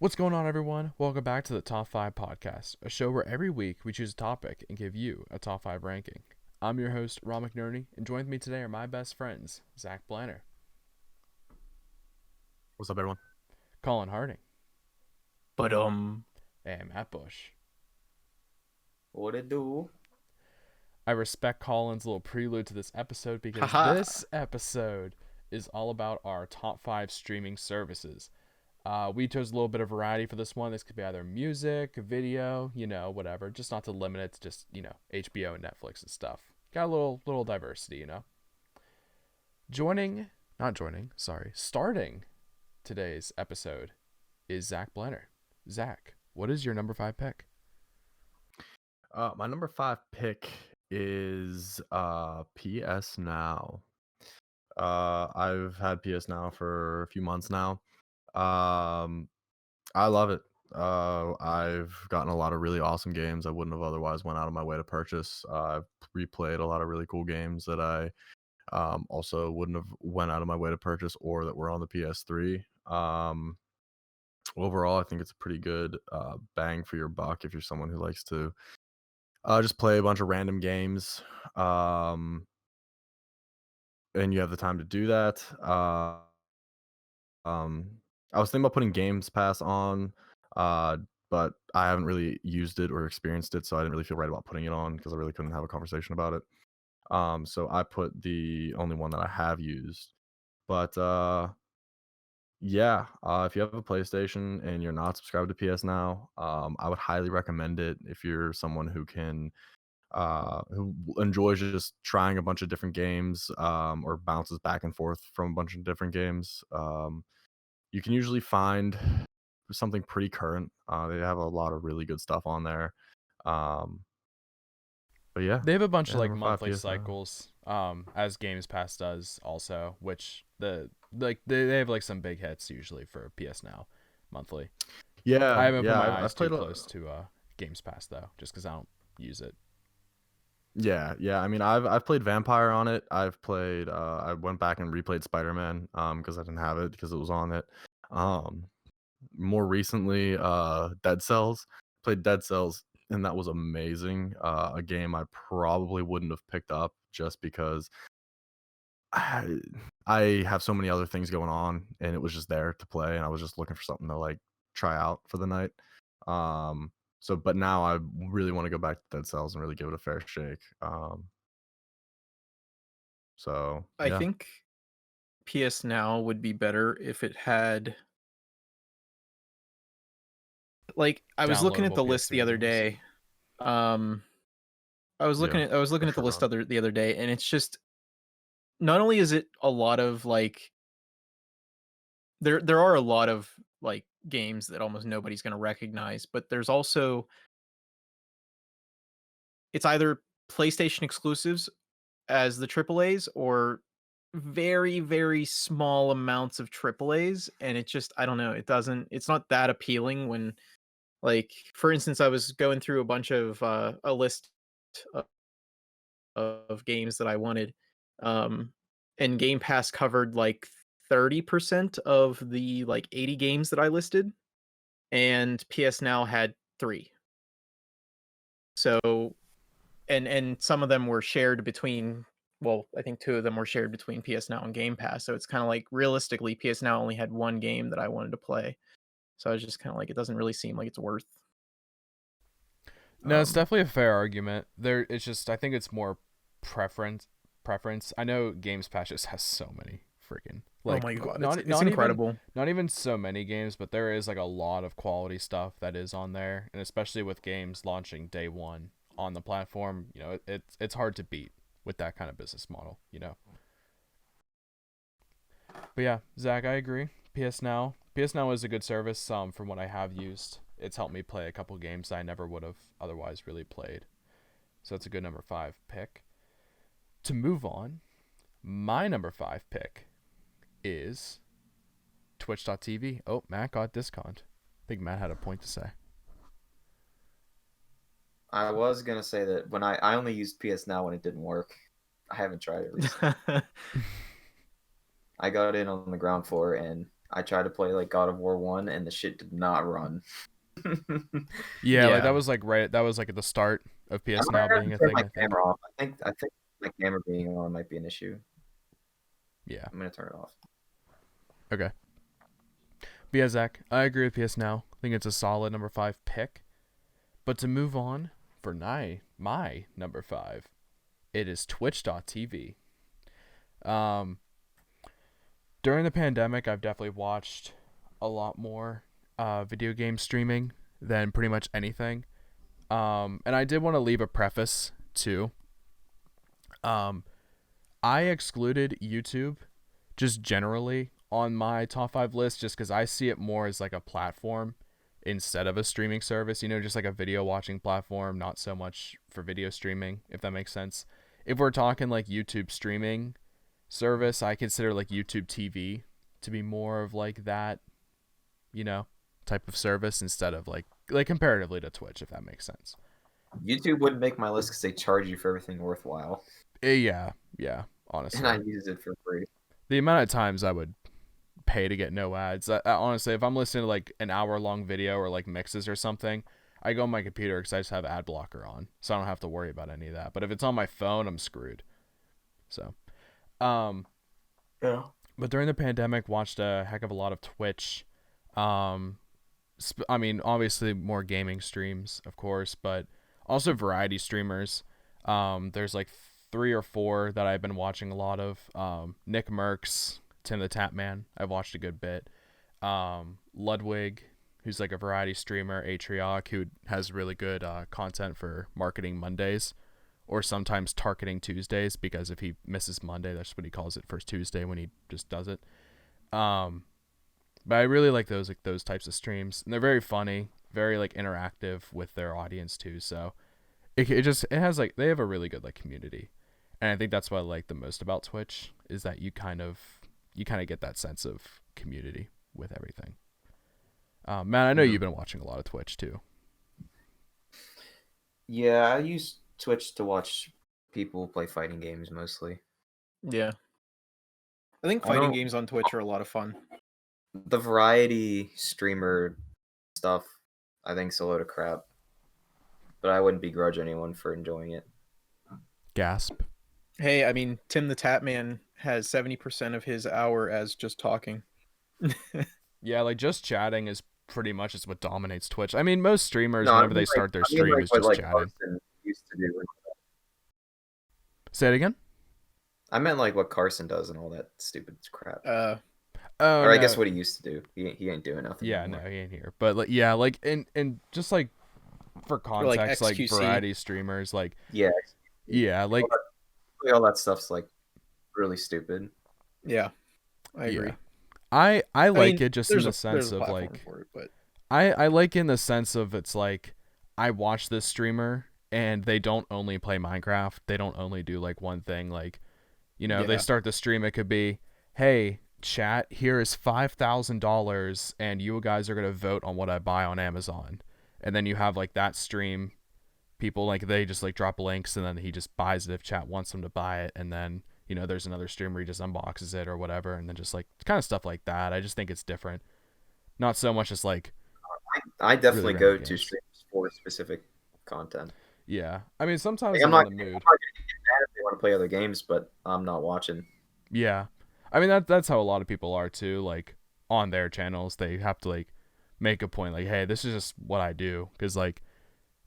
What's going on, everyone? Welcome back to the Top 5 Podcast, a show where every week we choose a topic and give you a top 5 ranking. I'm your host, Ron McNerney, and joined with me today are my best friends, Zach Blanner, What's up, everyone? Colin Harding, But and Matt Bush. What it do? I respect Colin's little prelude to this episode because Haha. this episode is all about our top 5 streaming services. We chose a little bit of variety for this one. This could be either music, video, whatever. Just not to limit it to just, HBO and Netflix and stuff. Got a little diversity. Starting today's episode is Zach Blanner. Zach, what is your number 5 pick? My number 5 pick is PS Now. I've had PS Now for a few months now. I love it. I've gotten a lot of really awesome games I wouldn't have otherwise went out of my way to purchase. I've replayed a lot of really cool games that I also wouldn't have went out of my way to purchase or that were on the PS3. Overall, I think it's a pretty good bang for your buck if you're someone who likes to just play a bunch of random games, and you have the time to do that. Um, I was thinking about putting Games Pass on, but I haven't really used it or experienced it, so I didn't really feel right about putting it on because I really couldn't have a conversation about it. So I put the only one that I have used. But yeah, if you have a PlayStation and you're not subscribed to PS Now, I would highly recommend it if you're someone who enjoys just trying a bunch of different games, or bounces back and forth from a bunch of different games. You can usually find something pretty current. They have a lot of really good stuff on there. Um, but yeah, They have a bunch of number 5 monthly PS Now. cycles, as Games Pass does also, which they have some big hits usually for PS Now monthly. Yeah, I haven't put my I've eyes too played close to Games Pass though, just because I don't use it. Yeah. I mean, I've played Vampire on it. I've played. I went back and replayed Spider-Man because I didn't have it because it was on it. Um, More recently, Dead Cells. Played Dead Cells, and that was amazing. A game I probably wouldn't have picked up just because I, I have so many other things going on, and it was just there to play, and I was just looking for something to try out for the night. Um, but now I really want to go back to Dead Cells and really give it a fair shake. I Yeah. think PS Now would be better if it had I was looking at Downloadable the list PS3 the other games. day. I was looking Yeah, at for the sure, list man. the other day, and it's just not only is it a lot of there are a lot of games that almost nobody's going to recognize, but there's also it's either PlayStation exclusives as the AAAs or very, very small amounts of AAAs, and it just I don't know, it's not that appealing when for instance, I was going through a bunch of a list of games that I wanted, um, and Game Pass covered 30% of the 80 games that I listed, and PS Now had 3. So and some of them were shared between well, I think 2 of them were shared between PS Now and Game Pass, so it's kinda realistically, PS Now only had 1 game that I wanted to play. So I was just kinda it doesn't really seem like it's worth. No, it's Um, definitely a fair argument. It's just I think it's more preference. Preference. I know Games Pass just has so many freaking Oh my god, not it's not even incredible. not even so many games, but there is a lot of quality stuff that is on there, and especially with games launching day one on the platform, it's hard to beat with that kind of business model. But yeah, Zach, I agree. PS Now is a good service. From what I have used, it's helped me play a couple games I never would have otherwise really played. So that's a good number 5 pick. To move on, my number 5 pick is Twitch.tv. Oh, Matt got discount. I think Matt had a point to say. I was gonna say that when I only used PS Now when it didn't work. I haven't tried it recently. I got in on the ground floor and I tried to play like God of War 1 and the shit did not run. Yeah, like Yeah. that was like at the start of I PS might Now have being to a turn thing, my I think. camera off. I think my camera being on might be an issue. Yeah. I'm gonna turn it off. Okay. But yeah, Zach, I agree with PS Now. I think it's a solid number 5 pick. But to move on for my number 5, it is Twitch.tv. During the pandemic, I've definitely watched a lot more video game streaming than pretty much anything. And I did want to leave a preface too. I excluded YouTube just generally on my top 5 list just because I see it more as like a platform instead of a streaming service, just like a video watching platform, not so much for video streaming, if that makes sense. If we're talking like YouTube streaming service, I consider like YouTube TV to be more of like that, type of service instead of like comparatively to Twitch, if that makes sense. YouTube wouldn't make my list because they charge you for everything worthwhile, Yeah, and honestly. I use it for free. The amount of times I would pay to get no ads. Honestly, if I'm listening to like an hour-long video or like mixes or something, I go on my computer because I just have ad blocker on, so I don't have to worry about any of that. But if it's on my phone, I'm screwed. So, Yeah. but during the pandemic, watched a heck of a lot of Twitch. I mean, obviously more gaming streams, of course, but also variety streamers. There's like 3 or 4 that I've been watching a lot of. Nick Merckx, Tim the Tap Man, I've watched a good bit. Ludwig, who's like a variety streamer, Atrioc, who has really good content for Marketing Mondays, or sometimes Targeting Tuesdays, because if he misses Monday, that's what he calls it, First Tuesday, when he just does it. But I really like those types of streams, and they're very funny, very like interactive with their audience too. So it has like, they have a really good like community, and I think that's what I like the most about Twitch, is that you kind of get that sense of community with everything. Matt, I know you've been watching a lot of Twitch too. Yeah, I use Twitch to watch people play fighting games mostly. Yeah. I think I fighting don't- games on Twitch are a lot of fun. The variety streamer stuff, I think, is a load of crap. But I wouldn't begrudge anyone for enjoying it. Gasp. Hey, I mean, Tim the Tap Man has 70% of his hour as just talking. Yeah, like just chatting is pretty much is what dominates Twitch. I mean, most streamers, No, I whenever mean, they like- start their I mean, stream, like is what, just like, chatting. Carson used to do. Say it again. I meant like what Carson does and all that stupid crap. Oh, Or I no. guess what he used to do. He ain't doing nothing Yeah, anymore. no, he ain't here. But like, yeah, like and just like for like context, like XQC. variety streamers, like Yeah, like all that stuff's like really stupid. Yeah, I agree. yeah. I like mean, it just in there's the a sense of platform like for it, but I like in the sense of it's like I watch this streamer and they don't only play Minecraft. They don't only do like one thing. Like, they Yeah. start the stream. It could be, hey, chat, here is $5,000 and you guys are going to vote on what I buy on Amazon. And then you have like that stream. People like they just like drop links and then he just buys it if chat wants him to buy it. And then, there's another streamer, he just unboxes it or whatever. And then just like kind of stuff like that. I just think it's different. Not so much as like, I definitely really go random to games. streamers for specific content. yeah. I mean, sometimes Like, I'm in the mood. I'm not gonna get mad if they want to play other games, but I'm not watching. Yeah. I mean, that's how a lot of people are too. Like on their channels, they have to like make a point like, hey, this is just what I do. Because like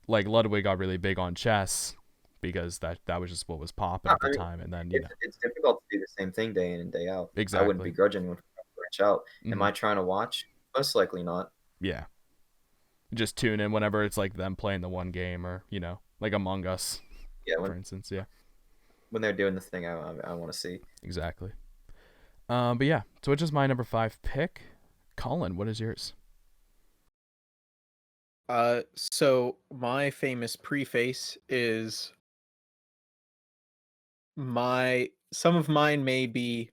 Ludwig got really big on chess because that was just what was popping at the time. And then, It's difficult to do the same thing day in and day out. I Exactly. wouldn't begrudge anyone for trying to branch out. Am Mhm. I trying to watch? Most likely not. Yeah. Just tune in whenever it's like them playing the one game or, like Among Us, Yeah, for instance. Yeah, when they're doing the thing I want to see. exactly. But yeah, Twitch is my number 5 pick. Colin, what is yours? So my famous preface is some of mine may be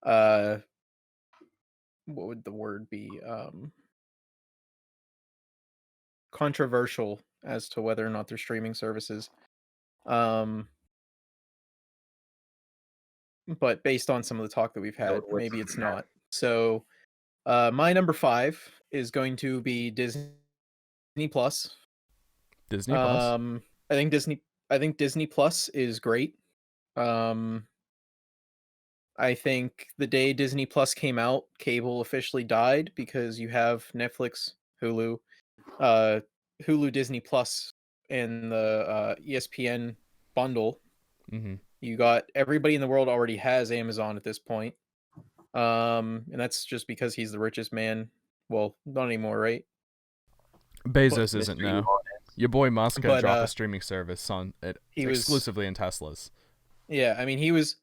what would the word be? Controversial as to whether or not they're streaming services. But based on some of the talk that we've had, What's maybe it's that? not. So My number 5 is going to be Disney Plus. Disney Plus. I think Disney Plus is great. I think the day Disney Plus came out, cable officially died because you have Netflix, Hulu, Hulu Disney Plus, and the ESPN bundle. Mm-hmm. You got everybody in the world already has Amazon at this point. And that's just because he's the richest man. Well, not anymore, right? Bezos Mr. isn't Elon now. Your boy Musk But, dropped a streaming service on it he was- exclusively in Teslas. Yeah, I mean he was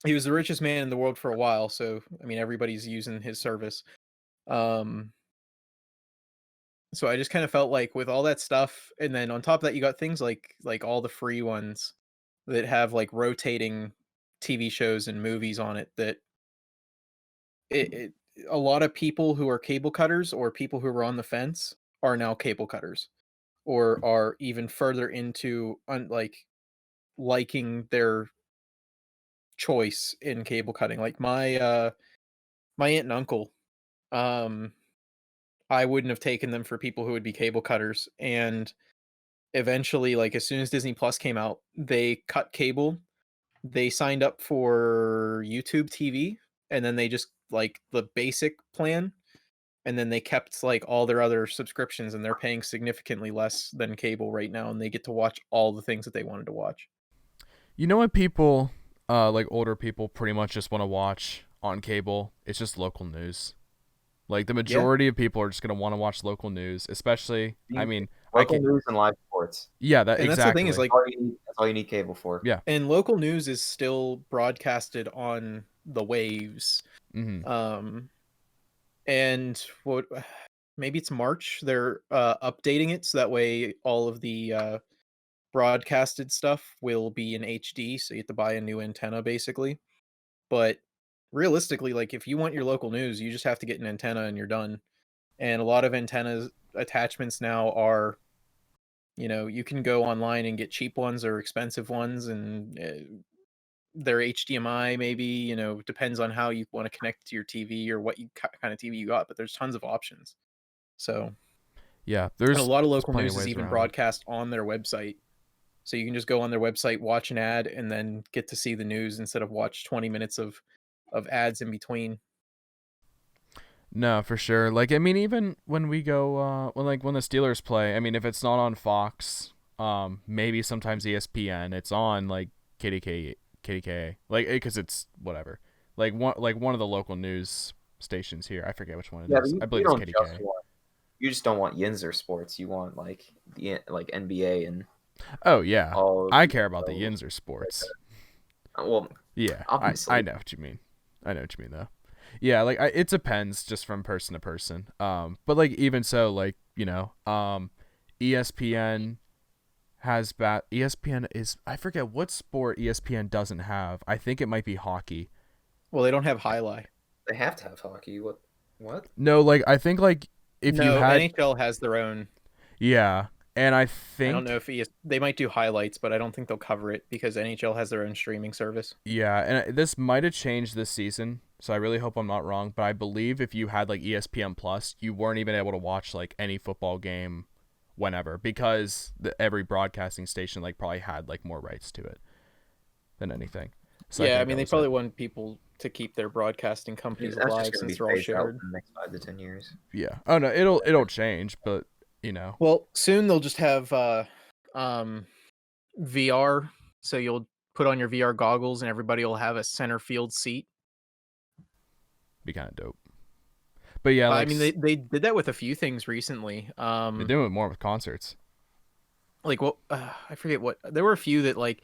the richest man in the world for a while, so I mean everybody's using his service. So I just kind of felt like with all that stuff, and then on top of that, you got things like all the free ones that have like rotating TV shows and movies on it. That a lot of people who are cable cutters or people who are on the fence are now cable cutters, or are even further into liking their choice in cable cutting. Like my aunt and uncle, um, I wouldn't have taken them for people who would be cable cutters, and eventually, like as soon as Disney Plus came out, they cut cable. They signed up for YouTube TV, and then they just like the basic plan, and then they kept like all their other subscriptions, and they're paying significantly less than cable right now, and they get to watch all the things that they wanted to watch. You know what people, like older people, pretty much just want to watch on cable? It's just local news. Like the majority of people are just gonna want to watch local news, especially. I mean, Local news and live sports. Yeah, that And exactly. that's the thing is like, That's all you need cable for. Yeah. and local news is still broadcasted on the waves. Mm-hmm. And what maybe it's March, they're updating it so that way all of the broadcasted stuff will be in HD, so you have to buy a new antenna basically. But realistically, like if you want your local news, you just have to get an antenna and you're done. And a lot of antennas attachments now are, you can go online and get cheap ones or expensive ones, and they're HDMI maybe, depends on how you want to connect to your TV or what kind of TV you got, but there's tons of options. So yeah, and there's a lot of local plenty news of is ways even around it. broadcast on their website. So you can just go on their website, watch an ad, and then get to see the news instead of watch 20 minutes of ads in between. No, for sure. Like, I mean, even when we go, when the Steelers play, I mean, if it's not on Fox, maybe sometimes ESPN, it's on like KDK, like, because it's whatever, like one of the local news stations here. I forget which one it is. I believe it's KDK. You just don't want Yinzer sports. You want like the NBA and. Oh yeah, I care about the those. Yinzer sports. Well, Yeah, obviously. I know what you mean. I know what you mean though. Yeah, like it depends just from person to person. But like even so, like ESPN has ESPN is, I forget what sport ESPN doesn't have. I think it might be hockey. Well, they don't have highlight. They have to have hockey. What? No, like I think like if you had NHL has their own. Yeah, and I think I don't know if they might do highlights, but I don't think they'll cover it because NHL has their own streaming service. Yeah, and this might have changed this season, so I really hope I'm not wrong. But I believe if you had like ESPN Plus, you weren't even able to watch like any football game whenever, because every broadcasting station like probably had like more rights to it than anything. So yeah, I mean they probably want people to keep their broadcasting companies alive since they're all shared. In the next 5 to 10 years. Yeah. Oh no, it'll change, but Well, soon they'll just have VR, so you'll put on your VR goggles and everybody will have a center field seat. Be kind of dope. But yeah, like, I mean they did that with a few things recently. They're doing it more with concerts. Like what I forget what, there were a few that like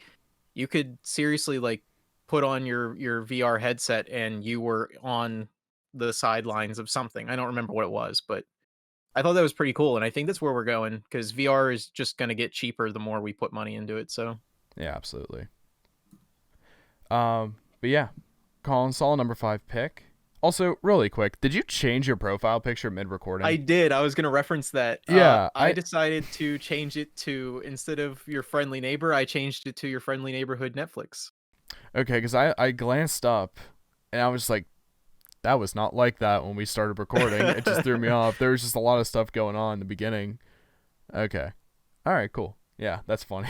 you could seriously like put on your VR headset and you were on the sidelines of something. I don't remember what it was, but I thought that was pretty cool, and I think that's where we're going because VR is just going to get cheaper the more we put money into it. So yeah, absolutely. But yeah, Colin, solid number 5 pick. Also, really quick, did you change your profile picture mid-recording? I did. I was going to reference that. Yeah, I decided to change it to, instead of your friendly neighbor, I changed it to your friendly neighborhood Netflix. Okay, because I glanced up and I was like, that was not like that when we started recording. It just threw me off. There was just a lot of stuff going on in the beginning. Okay. All right, cool. Yeah, that's funny.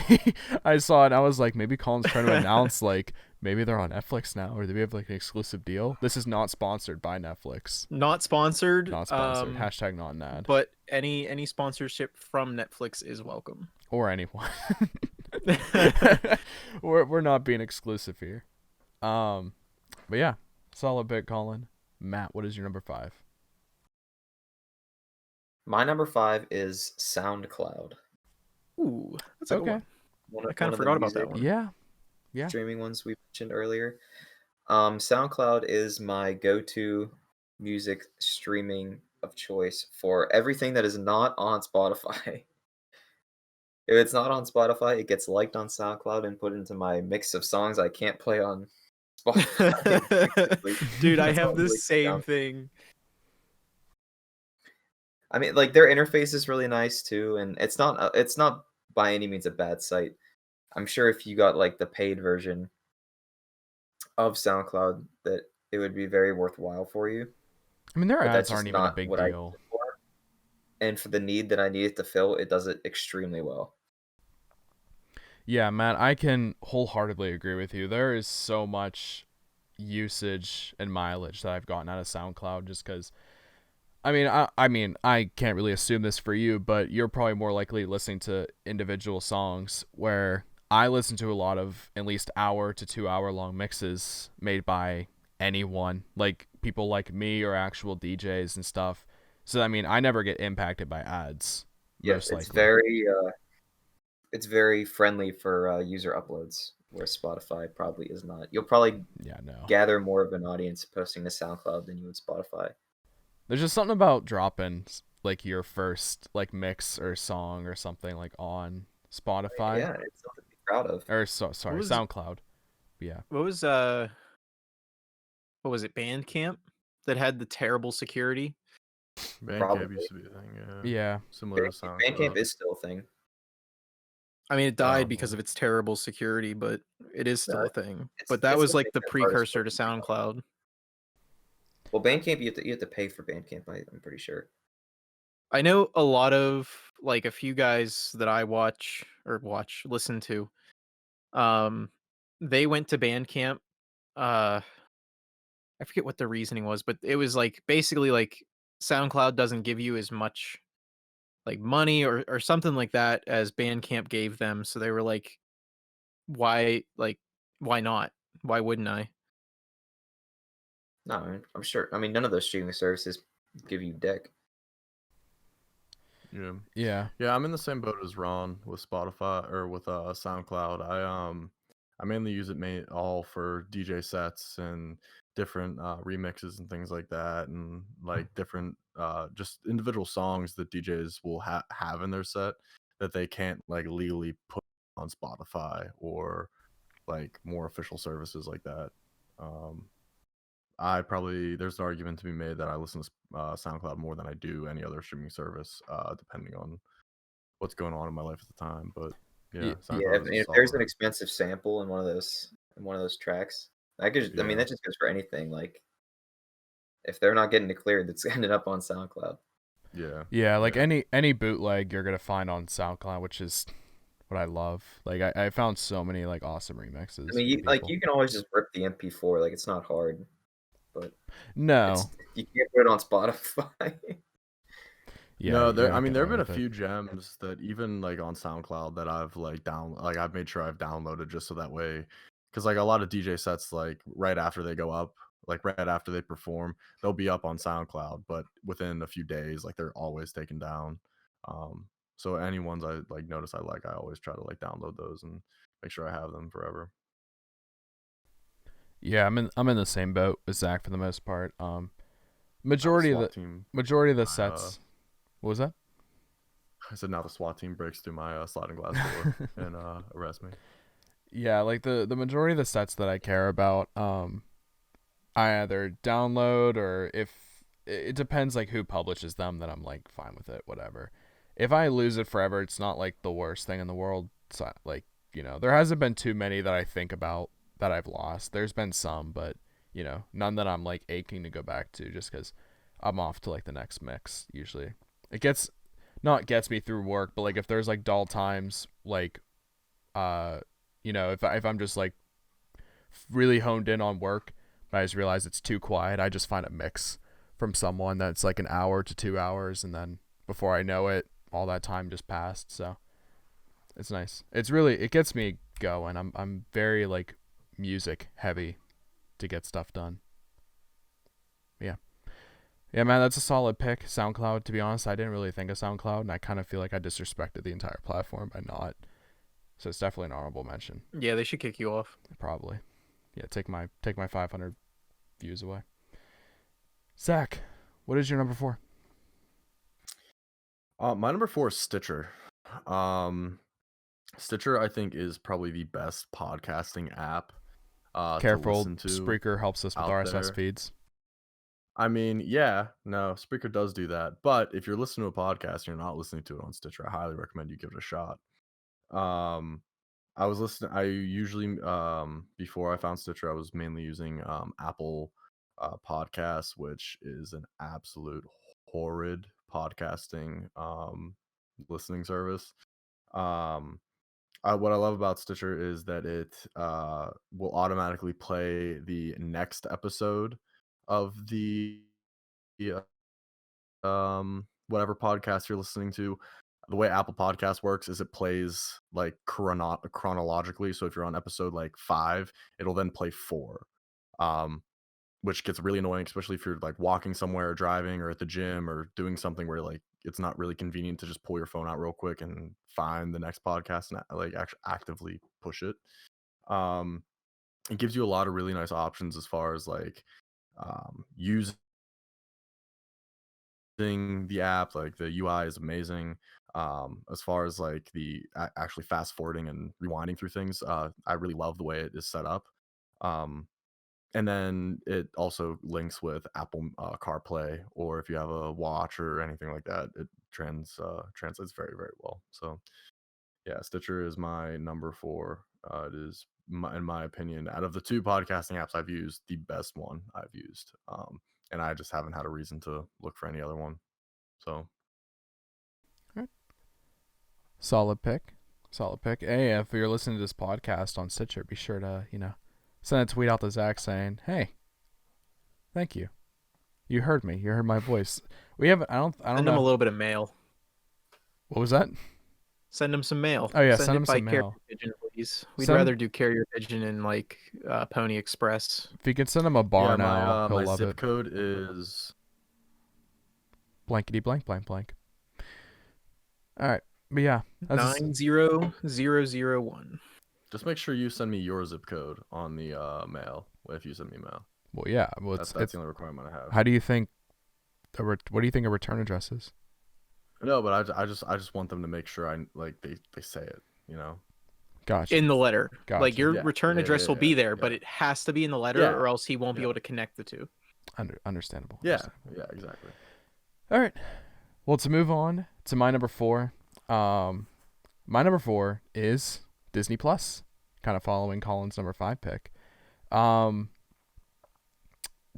I saw it and I was like, maybe Colin's trying to announce like maybe they're on Netflix now, or do we have like an exclusive deal? This is not sponsored by Netflix. Not sponsored. Not sponsored. Hashtag not an ad. But any sponsorship from Netflix is welcome. Or anyone. we're not being exclusive here. But yeah, solid pick, Colin. Matt, what is your number 5? My number 5 is SoundCloud. Ooh, that's a good Okay. one. I kind of forgot about that one. Yeah. Yeah. Streaming ones we mentioned earlier. SoundCloud is my go-to music streaming of choice for everything that is not on Spotify. If it's not on Spotify, it gets liked on SoundCloud and put into my mix of songs I can't play on Spotify. Dude, I That's have all the really same down. thing. I mean, like their interface is really nice too, and it's not by any means a bad site. I'm sure if you got like the paid version of SoundCloud, that it would be very worthwhile for you. I mean, their But ads that's just aren't even a not big what I deal. use it for. And for the need that I need it to fill, it does it extremely well. Yeah, Matt, I can wholeheartedly agree with you. There is so much usage and mileage that I've gotten out of SoundCloud just because. I mean, I can't really assume this for you, but you're probably more likely listening to individual songs where I listen to a lot of at least hour to 2 hour long mixes made by anyone, like people like me or actual DJs and stuff. So, I mean, I never get impacted by ads. Yes, Most it's likely. very friendly for user uploads, where Spotify probably is not. You'll probably Yeah, no. gather more of an audience posting to SoundCloud than you would Spotify. There's just something about dropping like your first like mix or song or something like on Spotify Yeah, it's something to be proud of. or sorry, was- SoundCloud. Yeah. What was it, Bandcamp that had the terrible security? Bandcamp Probably. used to be a thing, yeah. Yeah. Similar to Bandcamp SoundCloud. is still a thing. I mean, it died because Probably. of its terrible security, but it is still a thing. But that it's was the like thing the that artists precursor to work on. SoundCloud. Well, Bandcamp you have to pay for Bandcamp. I'm pretty sure. I know a lot of like a few guys that I listen to. They went to Bandcamp. I forget what the reasoning was, but it was like basically like SoundCloud doesn't give you as much like money or something like that as Bandcamp gave them. So they were like, why not? Why wouldn't I? No, I'm sure. I mean, none of those streaming services give you dick. Yeah. Yeah. Yeah, I'm in the same boat as Ron with Spotify or with SoundCloud. I mainly use it all for DJ sets and different remixes and things like that, and like different just individual songs that DJs will have in their set that they can't like legally put on Spotify or like more official services like that. There's an argument to be made that I listen to SoundCloud more than I do any other streaming service, depending on what's going on in my life at the time. But yeah, Yeah, SoundCloud If is a there's an solid. expensive sample in one of those tracks, I mean, Yeah. that just goes for anything. Like, if they're not getting it cleared, that's ended up on SoundCloud. Yeah. Yeah, like any bootleg you're gonna find on SoundCloud, which is what I love. Like I found so many like awesome remixes. I mean, from people. you can always just rip the MP4. Like, it's not hard, but No. you can't put it on Spotify. Yeah. No, you gotta I mean get there have away been a with it. few gems that even like on SoundCloud that I've like I've made sure I've downloaded just so that way, because like a lot of DJ sets like right after they go up, like right after they perform, they'll be up on SoundCloud, but within a few days, like they're always taken down. So any ones I like notice I always try to like download those and make sure I have them forever. Yeah, I'm in the same boat with Zach for the most part. Majority Majority of the sets. What was that? I said now the SWAT team breaks through my sliding glass door and arrest me. Yeah, like the majority of the sets that I care about, I either download or if it depends like who publishes them, then I'm like fine with it, whatever. If I lose it forever, it's not like the worst thing in the world. So, like, there hasn't been too many that I think about that I've lost. There's been some, but you know, none that I'm like aching to go back to just because I'm off to like the next mix. Usually, it gets me through work, but like if there's like dull times, like you know, if I'm just like really honed in on work, but I just realize it's too quiet, I just find a mix from someone that's like an hour to 2 hours, and then before I know it, all that time just passed. So it's nice. It gets me going. I'm very like music heavy to get stuff done. Yeah. Yeah, man, that's a solid pick. SoundCloud, to be honest, I didn't really think of SoundCloud, and I kind of feel like I disrespected the entire platform by not. So it's definitely an honorable mention. Yeah, they should kick you off. Probably. Yeah, take my 500 views away. Zach, what is your number 4? My number 4 is Stitcher. Stitcher, I think, is probably the best podcasting app Careful, to listen to. Spreaker helps us with RSS there. feeds. I mean, yeah, no, Spreaker does do that. But if you're listening to a podcast and you're not listening to it on Stitcher, I highly recommend you give it a shot. I was listening. I usually, before I found Stitcher, I was mainly using Apple Podcasts, which is an absolute horrid podcasting listening service. What I love about Stitcher is that it will automatically play the next episode of the whatever podcast you're listening to. The way Apple Podcast works is it plays like chronologically. So if you're on episode like 5, it'll then play 4, which gets really annoying, especially if you're like walking somewhere, or driving, or at the gym, or doing something where like it's not really convenient to just pull your phone out real quick and find the next podcast and like actually actively push it. It gives you a lot of really nice options as far as like using the app. Like the UI is amazing. As far as like the actually fast forwarding and rewinding through things, I really love the way it is set up. And then it also links with Apple CarPlay, or if you have a watch or anything like that, it translates very, very well. So yeah, Stitcher is my number 4. It is, in my opinion, out of the 2 podcasting apps I've used, the best one I've used. And I just haven't had a reason to look for any other one. So, right. Solid pick. Hey, if you're listening to this podcast on Stitcher, be sure to, you know, send a tweet out to Zach saying, "Hey, thank you. You heard me. You heard my voice." We haven't. I don't Send know. them a little bit of mail. What was that? Send them some mail. Oh yeah, send send it them by some carrier mail. pigeon, please. We'd Send- rather do carrier pigeon and like Pony Express. If you could send him a bar yeah, now, he'll my love zip it. code is Blankety blank blank blank. All right, but yeah, that's 90001. just make sure you send me your zip code on the mail if you send me mail. well, yeah. Well, That's it's the only requirement I have. how do you think? What do you think a return address is? No, but I just want them to make sure they say it, you know. Gotcha. In the letter. Gotcha. Like your Yeah, return address will be there, but yeah. it has to be in the letter, Yeah, or else he won't be yeah. able to connect the two. Understandable. Yeah, Understandable. yeah, exactly. All right. Well, to move on to my number 4, my number 4 is Disney Plus, kind of following Colin's number 5 pick.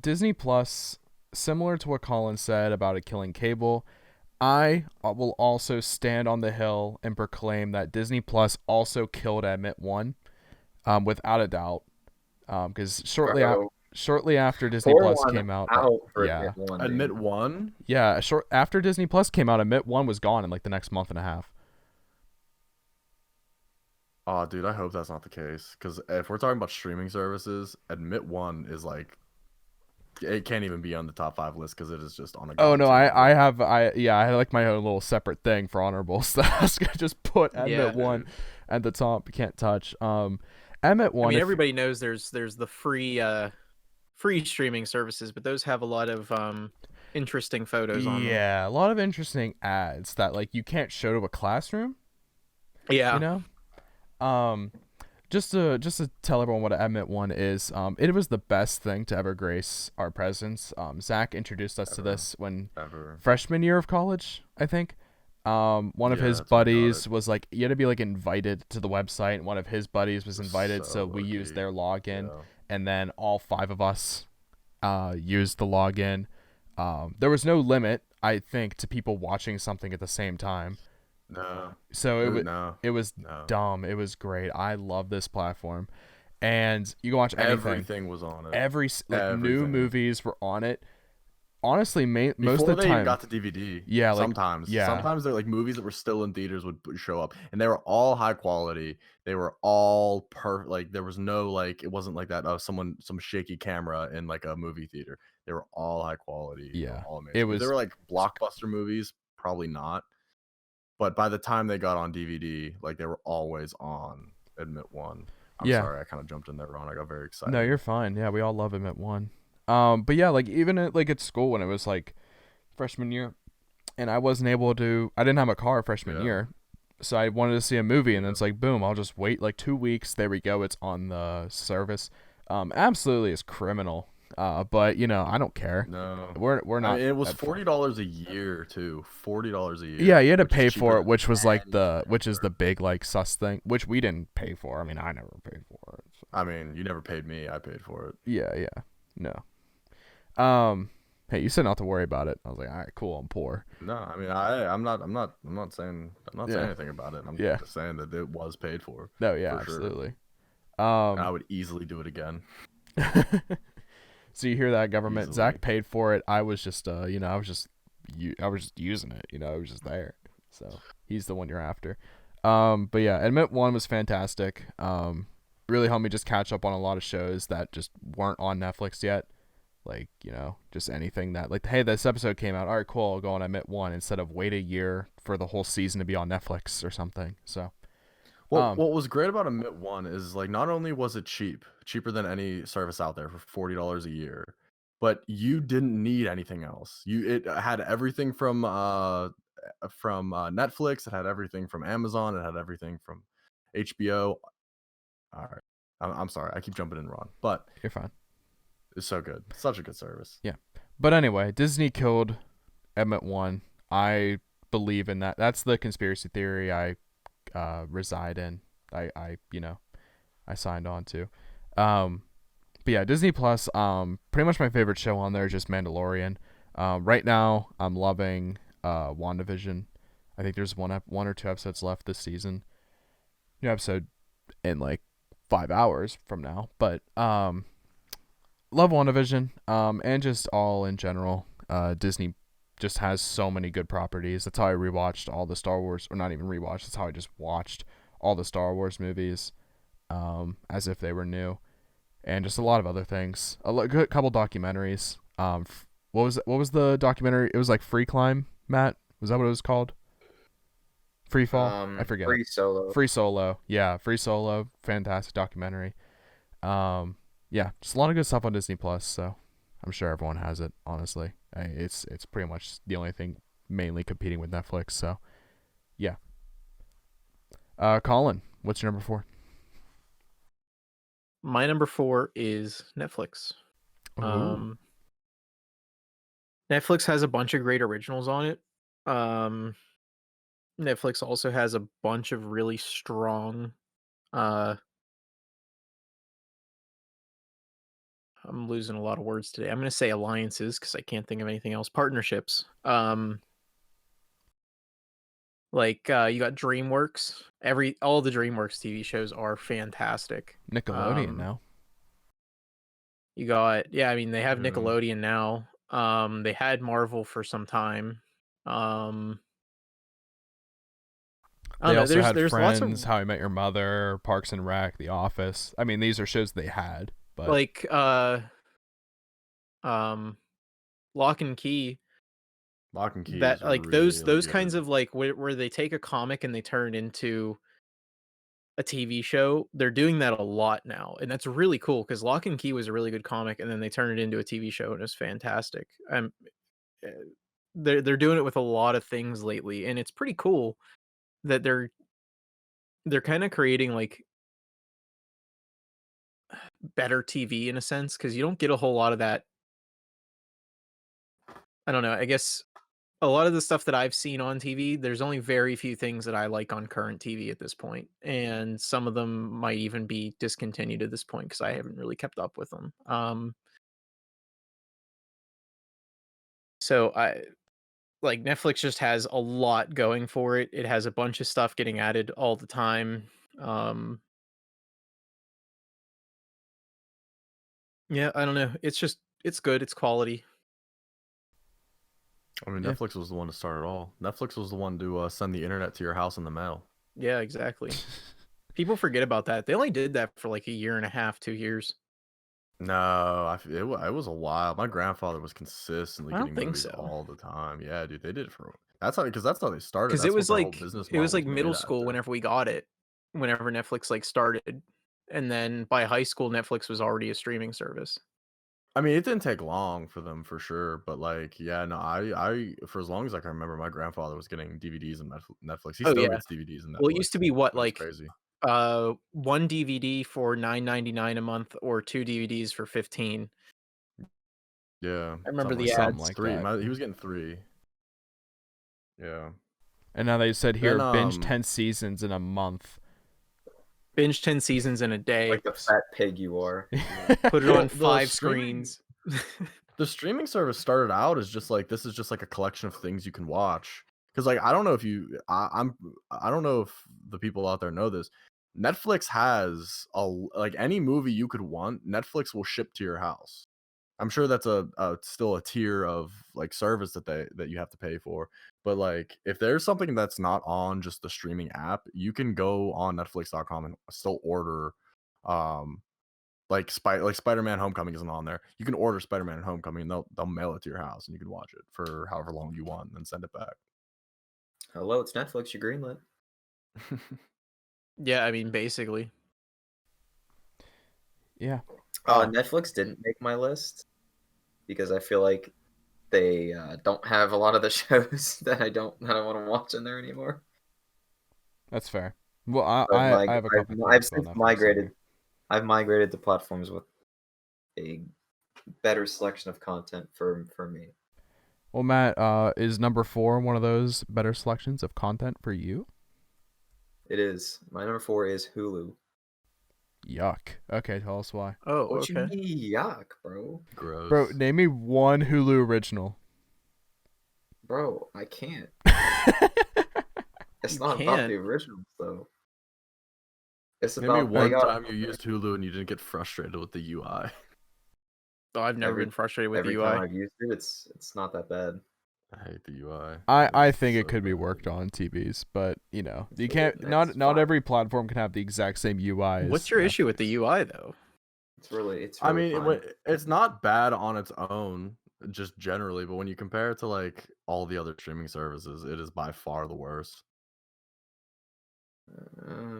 Disney Plus, similar to what Colin said about it killing cable, I will also stand on the hill and proclaim that Disney Plus also killed Admit One, without a doubt. Because shortly after Disney Pour Plus one came out, for yeah, Admit One, Admit dude. One? yeah, after Disney Plus came out, Admit One was gone in like the next month and a half. Oh, dude, I hope that's not the case. Because if we're talking about streaming services, Admit One is like, it can't even be on the top 5 list because it is just on a. Oh no, go-to. I had like my own little separate thing for honorables that I was gonna just put Admit One at the top. You can't touch. Admit One. I mean, everybody knows there's the free streaming services, but those have a lot of interesting photos on them. Yeah, a lot of interesting ads that like you can't show to a classroom. Yeah. You know? Just to tell everyone what Admit One is, it was the best thing to ever grace our presence. Zach introduced us to this when freshman year of college, I think. One of his buddies was like, you had to be like invited to the website, and one of his buddies was invited, so we used their login. Yeah. and then all 5 of us used the login. There was no limit, I think, to people watching something at the same time. No. So No. it was No. dumb. It was great. I love this platform, and you can watch anything. Everything was on it. New Everything. movies were on it. Honestly, most Before of the they even time, got to DVD. yeah, like sometimes yeah, they're like movies that were still in theaters would show up, and they were all high quality. They were all like there was no like it wasn't like that. Oh, some shaky camera in like a movie theater. They were all high quality. They were yeah. all amazing. It If was they were like blockbuster movies, probably not. But by the time they got on DVD, like they were always on Admit One. I'm yeah. sorry, I kind of jumped in there, Ron. I got very excited. No, you're fine. Yeah, we all love him at one. But yeah, like even at school when it was like freshman year, and I didn't have a car freshman year, so I wanted to see a movie, and it's like boom, I'll just wait like 2 weeks. There we go, it's on the service. Absolutely is criminal. But I don't care. No, We're not. I mean, it was $40 a year too. $40 a year. Yeah, you had to which is pay cheaper for it, than which was like any which is the other. big like sus thing, which we didn't pay for. I mean, I never paid for it. So. I mean, you never paid me. I paid for it. Yeah, no. Hey, you said not to worry about it. I was like, all right, cool. I'm poor. No, I mean, I'm not saying saying anything about it. I'm just saying that it was paid for. No, yeah, for absolutely. Sure. And I would easily do it again. So you hear that, government? Easily. Zach paid for it. I was just, I was just using it. It was just there. So he's the one you're after. But yeah, Admit One was fantastic. Really helped me just catch up on a lot of shows that just weren't on Netflix yet. Like, just anything that like, hey, this episode came out. All right, cool. I'll go on Admit One instead of wait a year for the whole season to be on Netflix or something. So. What was great about Admit One is like not only was it cheaper than any service out there for $40 a year, but you didn't need anything else. It had everything from Netflix, it had everything from Amazon, it had everything from HBO. All right, I'm sorry, I keep jumping in, Ron, but You're fine. it's so good, such a good service. Yeah, but anyway, Disney killed Admit One. I believe in that. That's the conspiracy theory I reside in. I signed on to. But yeah, Disney Plus. Pretty much my favorite show on there is just Mandalorian. Right now I'm loving WandaVision. I think there's one or two episodes left this season. New episode in like 5 hours from now. But love WandaVision. And just all in general. Disney just has so many good properties. That's how I rewatched all the Star Wars, or not even rewatched. That's how I just watched all the Star Wars movies, as if they were new, and just a lot of other things. Good couple documentaries. What was the documentary? It was like Free Climb. Matt, was that what it was called? Free Fall. I forget. Free Solo. Free Solo. Yeah, Free Solo. Fantastic documentary. Yeah, just a lot of good stuff on Disney Plus. So I'm sure everyone has it. Honestly, it's pretty much the only thing mainly competing with Netflix. So, yeah. Colin, what's your number 4? My number 4 is Netflix. Ooh. Netflix has a bunch of great originals on it. Netflix also has a bunch of really strong. I'm losing a lot of words today. I'm going to say alliances because I can't think of anything else. Partnerships. Like you got DreamWorks. All the DreamWorks TV shows are fantastic. Nickelodeon now. You got they have Nickelodeon now. They had Marvel for some time. They also had there's Friends, lots of How I Met Your Mother, Parks and Rec, The Office. I mean, these are shows they had, but like Lock and Key. Lock and Key. That is like really those good. kinds of like where they take a comic and they turn it into a TV show. They're doing that a lot now, and that's really cool because Lock and Key was a really good comic, and then they turned it into a TV show, and it was fantastic. Uh, they're doing it with a lot of things lately, and it's pretty cool that they're kind of creating like better TV in a sense because you don't get a whole lot of that. I don't know. I guess a lot of the stuff that I've seen on TV, there's only very few things that I like on current TV at this point, and some of them might even be discontinued at this point because I haven't really kept up with them. So like Netflix just has a lot going for it. It has a bunch of stuff getting added all the time. Yeah, I don't know. It's good. It's quality. I mean, Yeah. Netflix was the one to start it all. Netflix was the one to send the internet to your house in the mail. Yeah, exactly. People forget about that. They only did that for like a year and a half, 2 years. No, it was a while. My grandfather was consistently I don't getting think movies so. all the time. Yeah, dude, they did it for that's how they started. Because That's it was what their whole like business it was model like made middle school after. whenever we got it, whenever Netflix like started, and then by high school Netflix was already a streaming service. I mean, it didn't take long for them for sure, but like, yeah, no, I for as long as I can remember, my grandfather was getting DVDs and Netflix. He Oh still yeah. gets DVDs and Netflix. Well, it used to be what, but it's like crazy. one DVD for $9.99 a month or 2 DVDs for 15. Yeah, I remember something the Something ads. like three. that. He was getting 3. Yeah. And now they said here, Then, binge 10 seasons in a month. Binge 10 seasons in a day. Like the fat pig you are. Put it Well, on the 5 streaming- screens. The streaming service started out as just like, this is just like a collection of things you can watch. Because like, I don't know if I don't know if the people out there know this. Netflix has like any movie you could want, Netflix will ship to your house. I'm sure that's still a tier of like service that you have to pay for. But like, if there's something that's not on just the streaming app, you can go on Netflix.com and still order, like Spider-Man Homecoming isn't on there. You can order Spider-Man Homecoming and they'll mail it to your house and you can watch it for however long you want and then send it back. Hello, it's Netflix. You greenlit. Yeah, I mean, basically. Yeah. Netflix didn't make my list because I feel like they don't have a lot of the shows that I don't want to watch in there anymore. That's fair. Well, But, I like, have a couple I've things on since Netflix migrated. here. I've migrated to platforms with a better selection of content for me. Well, Matt, is number 4 one of those better selections of content for you? It is. My number 4 is Hulu. Yuck. Okay, tell us why. Oh, What you okay. mean, yuck, bro? Gross. Bro, name me one Hulu original. Bro, I can't. It's You not about can't. the originals, though. It's Name me about one time you used Hulu and you didn't get frustrated with the UI. Oh, I've never Every- been frustrated with every the time UI. I've used it, it's not that bad. I hate the UI. I It's think it so could be bad. worked on TVs, but you know, you It's can't. fine. Not every platform can have the exact same UI. as What's your issue with Netflix. the UI though? It's really I mean, fine. it's not bad on its own, just generally, but when you compare it to like all the other streaming services, it is by far the worst.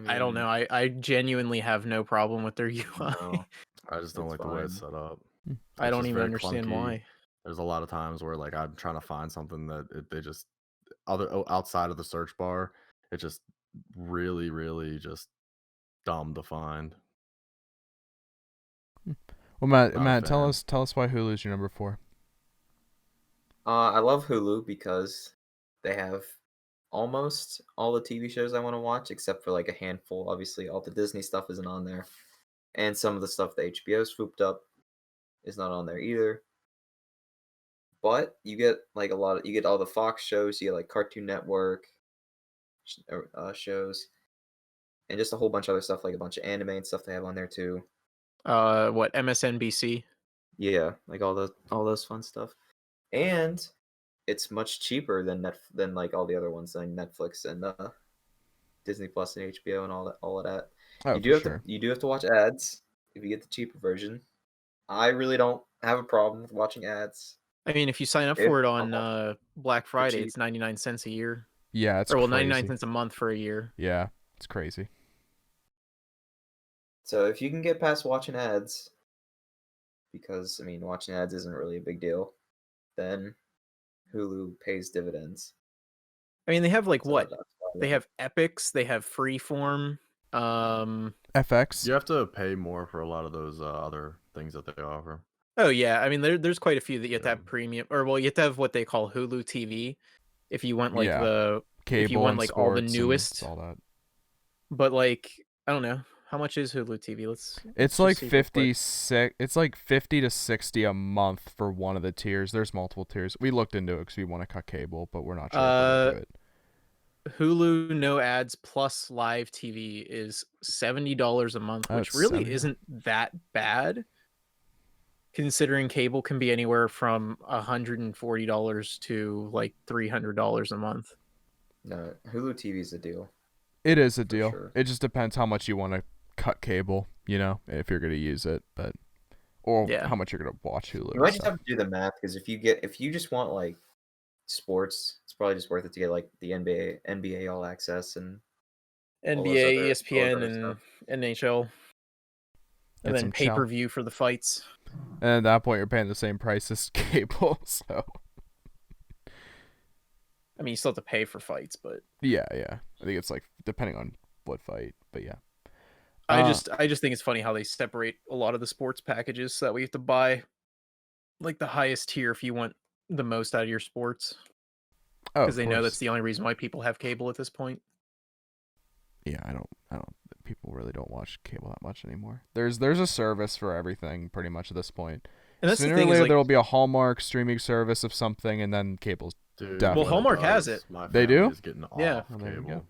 I don't know. I genuinely have no problem with their UI. No, I just don't It's like the way it's fine. set up. I It's don't just even very understand clunky. why. There's a lot of times where like I'm trying to find something that they just outside of the search bar, it just really, really just dumb to find. Well, Not a Matt, tell fan. us why Hulu's your number 4. I love Hulu because they have almost all the TV shows I want to watch, except for like a handful. Obviously, all the Disney stuff isn't on there, and some of the stuff that HBO swooped up is not on there either. But you get like you get all the Fox shows, you get like Cartoon Network shows, and just a whole bunch of other stuff, like a bunch of anime and stuff they have on there too. What, MSNBC? Yeah, like all those fun stuff, and it's much cheaper than like all the other ones, like Netflix and Disney Plus and HBO and all of that. Oh, You do for have sure. to watch ads if you get the cheaper version. I really don't have a problem with watching ads. I mean, if you sign up If for it I'm on Black Friday, cheap. it's 99 cents a year. Yeah, it's Or well, crazy. 99 cents a month for a year. Yeah, it's crazy. So if you can get past watching ads, because I mean watching ads isn't really a big deal, then Hulu pays dividends. I mean, they have like So what? that's why I They love have Epics, they have Freeform. FX. You have to pay more for a lot of those other things that they offer. Oh yeah, I mean there's quite a few that you have to Yeah. have premium, or well, you have to have what they call Hulu TV, if you want like Yeah. if you Cable want and like all the sports and newest. all that. But like I don't know how much is Hulu TV. Let's It's just like see real quick. 56. It's like 50 to 60 a month for one of the tiers. There's multiple tiers. We looked into it because we want to cut cable, but we're not sure if we're gonna do it. Hulu no ads plus live TV is $70 a month, Oh, which it's really 70. isn't that bad, considering cable can be anywhere from $140 to like $300 a month. No, Hulu TV is a deal. It is a For deal. sure. It just depends how much you want to cut cable, if you're gonna use it, or Yeah. how much you're gonna watch Hulu. You and might just stuff. have to do the math because if you just want like sports, it's probably just worth it to get like the NBA All Access and all those NBA, other ESPN, other and stuff. NHL, and Get then some pay chow. per view for the fights. And at that point, you're paying the same price as cable. So I mean, you still have to pay for fights, but yeah. I think it's like depending on what fight, but yeah. I just think it's funny how they separate a lot of the sports packages so that we have to buy like the highest tier if you want the most out of your sports, because they know that's the only reason why people have cable at this point. Yeah, I don't. People really don't watch cable that much anymore. There's a service for everything pretty much at this point. And that's Sooner the thing or later is, like, there will be a Hallmark streaming service of something, and then cable's Dude, Definitely. well, Hallmark has does. it. My They family do? is getting Yeah. off Well, there you go. cable.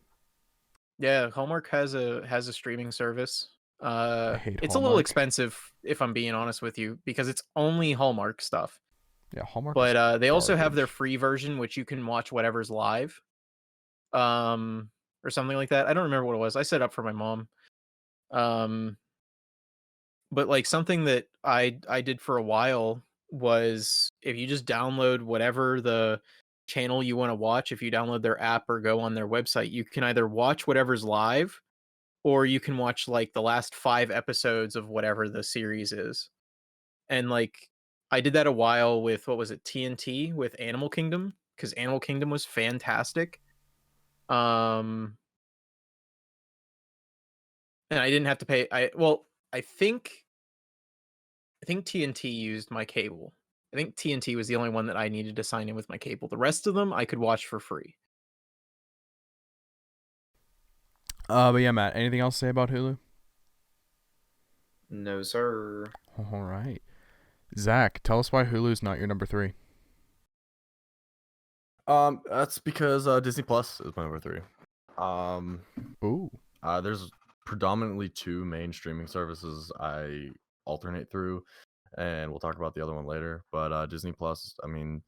Yeah, Hallmark has a streaming service. I hate It's a little Hallmark. expensive if I'm being honest with you, because it's only Hallmark stuff. Yeah, Hallmark. But they also have their garbage. free version, which you can watch whatever's live, or something like that. I don't remember what it was. I set up for my mom. But like something that I did for a while was if you just download whatever the channel you want to watch, if you download their app or go on their website, you can either watch whatever's live or you can watch like the last 5 episodes of whatever the series is. And like I did that a while with, what was it, TNT, with Animal Kingdom, because Animal Kingdom was fantastic. And I didn't have to pay. I think TNT used my cable. I think TNT was the only one that I needed to sign in with my cable. The rest of them I could watch for free. But yeah, Matt. Anything else to say about Hulu? No, sir. All right, Zach. Tell us why Hulu's not your number 3. That's because Disney Plus is my number 3. Ooh. There's predominantly 2 main streaming services I alternate through, and we'll talk about the other one later. But Disney Plus, I mean,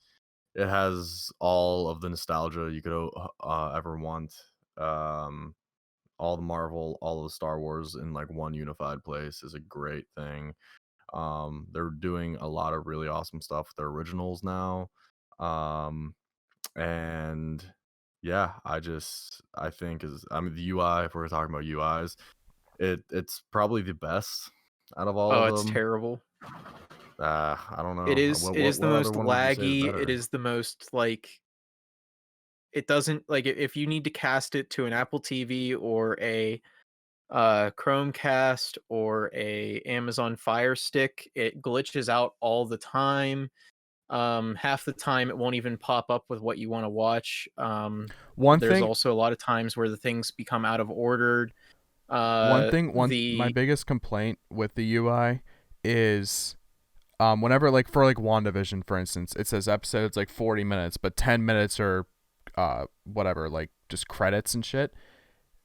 it has all of the nostalgia you could ever want. All the Marvel, all of the Star Wars in like one unified place is a great thing. They're doing a lot of really awesome stuff with their originals now. And yeah, I think the UI, if we're talking about UIs, it's probably the best out of all Oh, of it's them. terrible. I don't know. It is. It is the what other most one would you say is laggy. better? It is the most like. It doesn't like if you need to cast it to an Apple TV or a Chromecast or a Amazon Fire Stick, it glitches out all the time. Half the time it won't even pop up with what you want to watch. There's also a lot of times where the things become out of order. My biggest complaint with the UI is whenever like for like WandaVision, for instance, it says episodes like 40 minutes, but 10 minutes are whatever, like just credits and shit.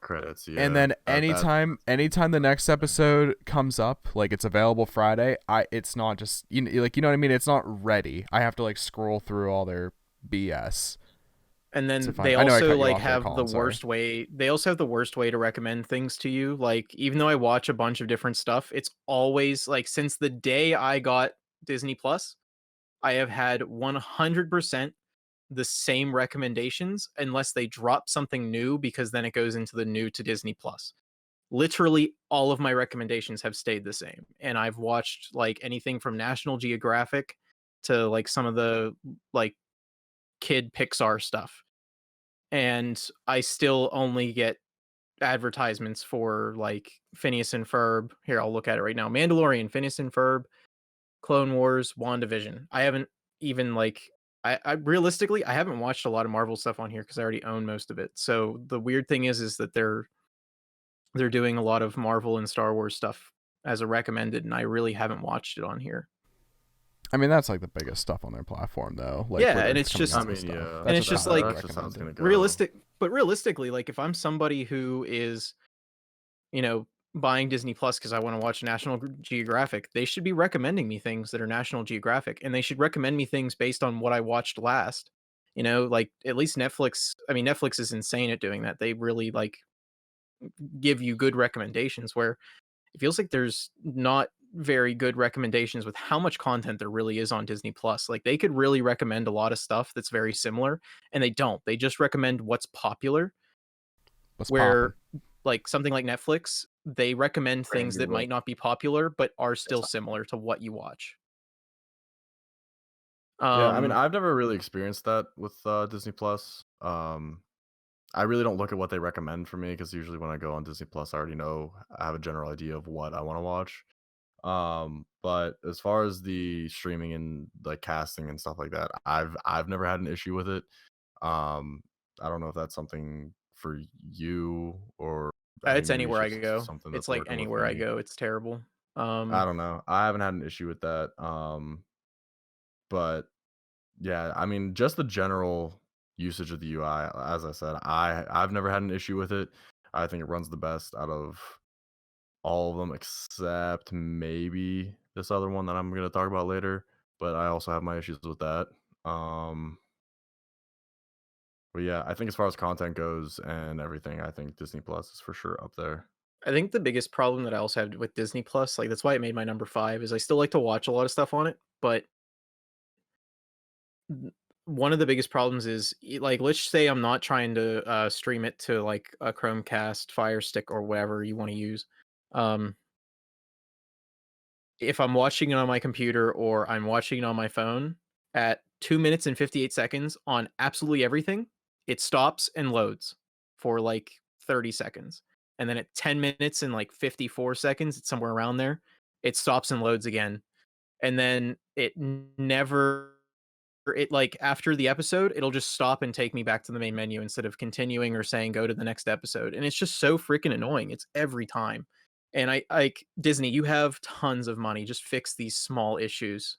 Credits, yeah. And then anytime the next episode comes up, like it's available Friday, it's not just you know what I mean, it's not ready. I have to like scroll through all their BS. And then to find- they I know I cut also you like off there, have Colin, the sorry. worst way. They also have the worst way to recommend things to you. Like even though I watch a bunch of different stuff, it's always like since the day I got Disney Plus, I have had 100% the same recommendations unless they drop something new, because then it goes into the new to Disney Plus. Literally all of my recommendations have stayed the same, and I've watched like anything from National Geographic to like some of the like kid Pixar stuff, and I still only get advertisements for like Phineas and Ferb. Here, I'll look at it right now. Mandalorian, Phineas and Ferb, Clone Wars, WandaVision. I haven't even like I realistically, I haven't watched a lot of Marvel stuff on here because I already own most of it. So the weird thing is that they're doing a lot of Marvel and Star Wars stuff as a recommended, and I really haven't watched it on here. I mean, that's like the biggest stuff on their platform, though. Like, Yeah, where and they're it's coming just- out I with mean, stuff. yeah. And it's just like- that's just how it's gonna go. Realistically, like if I'm somebody who is, buying Disney Plus because I want to watch National Geographic, they should be recommending me things that are National Geographic, and they should recommend me things based on what I watched last. Like at least Netflix. I mean, Netflix is insane at doing that. They really like give you good recommendations. Where it feels like there's not very good recommendations with how much content there really is on Disney Plus. Like they could really recommend a lot of stuff that's very similar, and they don't. They just recommend what's popular. What's Where poppin'? like something like Netflix, they recommend Brand things new that role. might not be popular but are still not- similar to what you watch. Yeah, I mean, Um, I've never really experienced that with Disney Plus. I really don't look at what they recommend for me because usually when I go on Disney Plus, I already know I have a general idea of what I want to watch. But as far as the streaming and like casting and stuff like that, I've never had an issue with it. Um, I don't know if that's something for you or I it's mean maybe it's anywhere I just go. something It's that's like working with anywhere I me. go, it's terrible. I don't know. I haven't had an issue with that. But yeah, I mean, just the general usage of the UI, as I said, I've never had an issue with it. I think it runs the best out of all of them except maybe this other one that I'm going to talk about later, but I also have my issues with that. Um but yeah, I think as far as content goes and everything, I think Disney Plus is for sure up there. I think the biggest problem that I also have with Disney Plus, like that's why it made my number 5, is I still like to watch a lot of stuff on it, but one of the biggest problems is like let's say I'm not trying to stream it to like a Chromecast, Fire Stick, or whatever you want to use. Um, if I'm watching it on my computer or I'm watching it on my phone at 2 minutes and 58 seconds on absolutely everything, it stops and loads for like 30 seconds. And then at 10 minutes and like 54 seconds, it's somewhere around there, it stops and loads again. And then never it like after the episode, it'll just stop and take me back to the main menu instead of continuing or saying go to the next episode. And it's just so freaking annoying. It's every time. And I like Disney, you have tons of money. Just fix these small issues.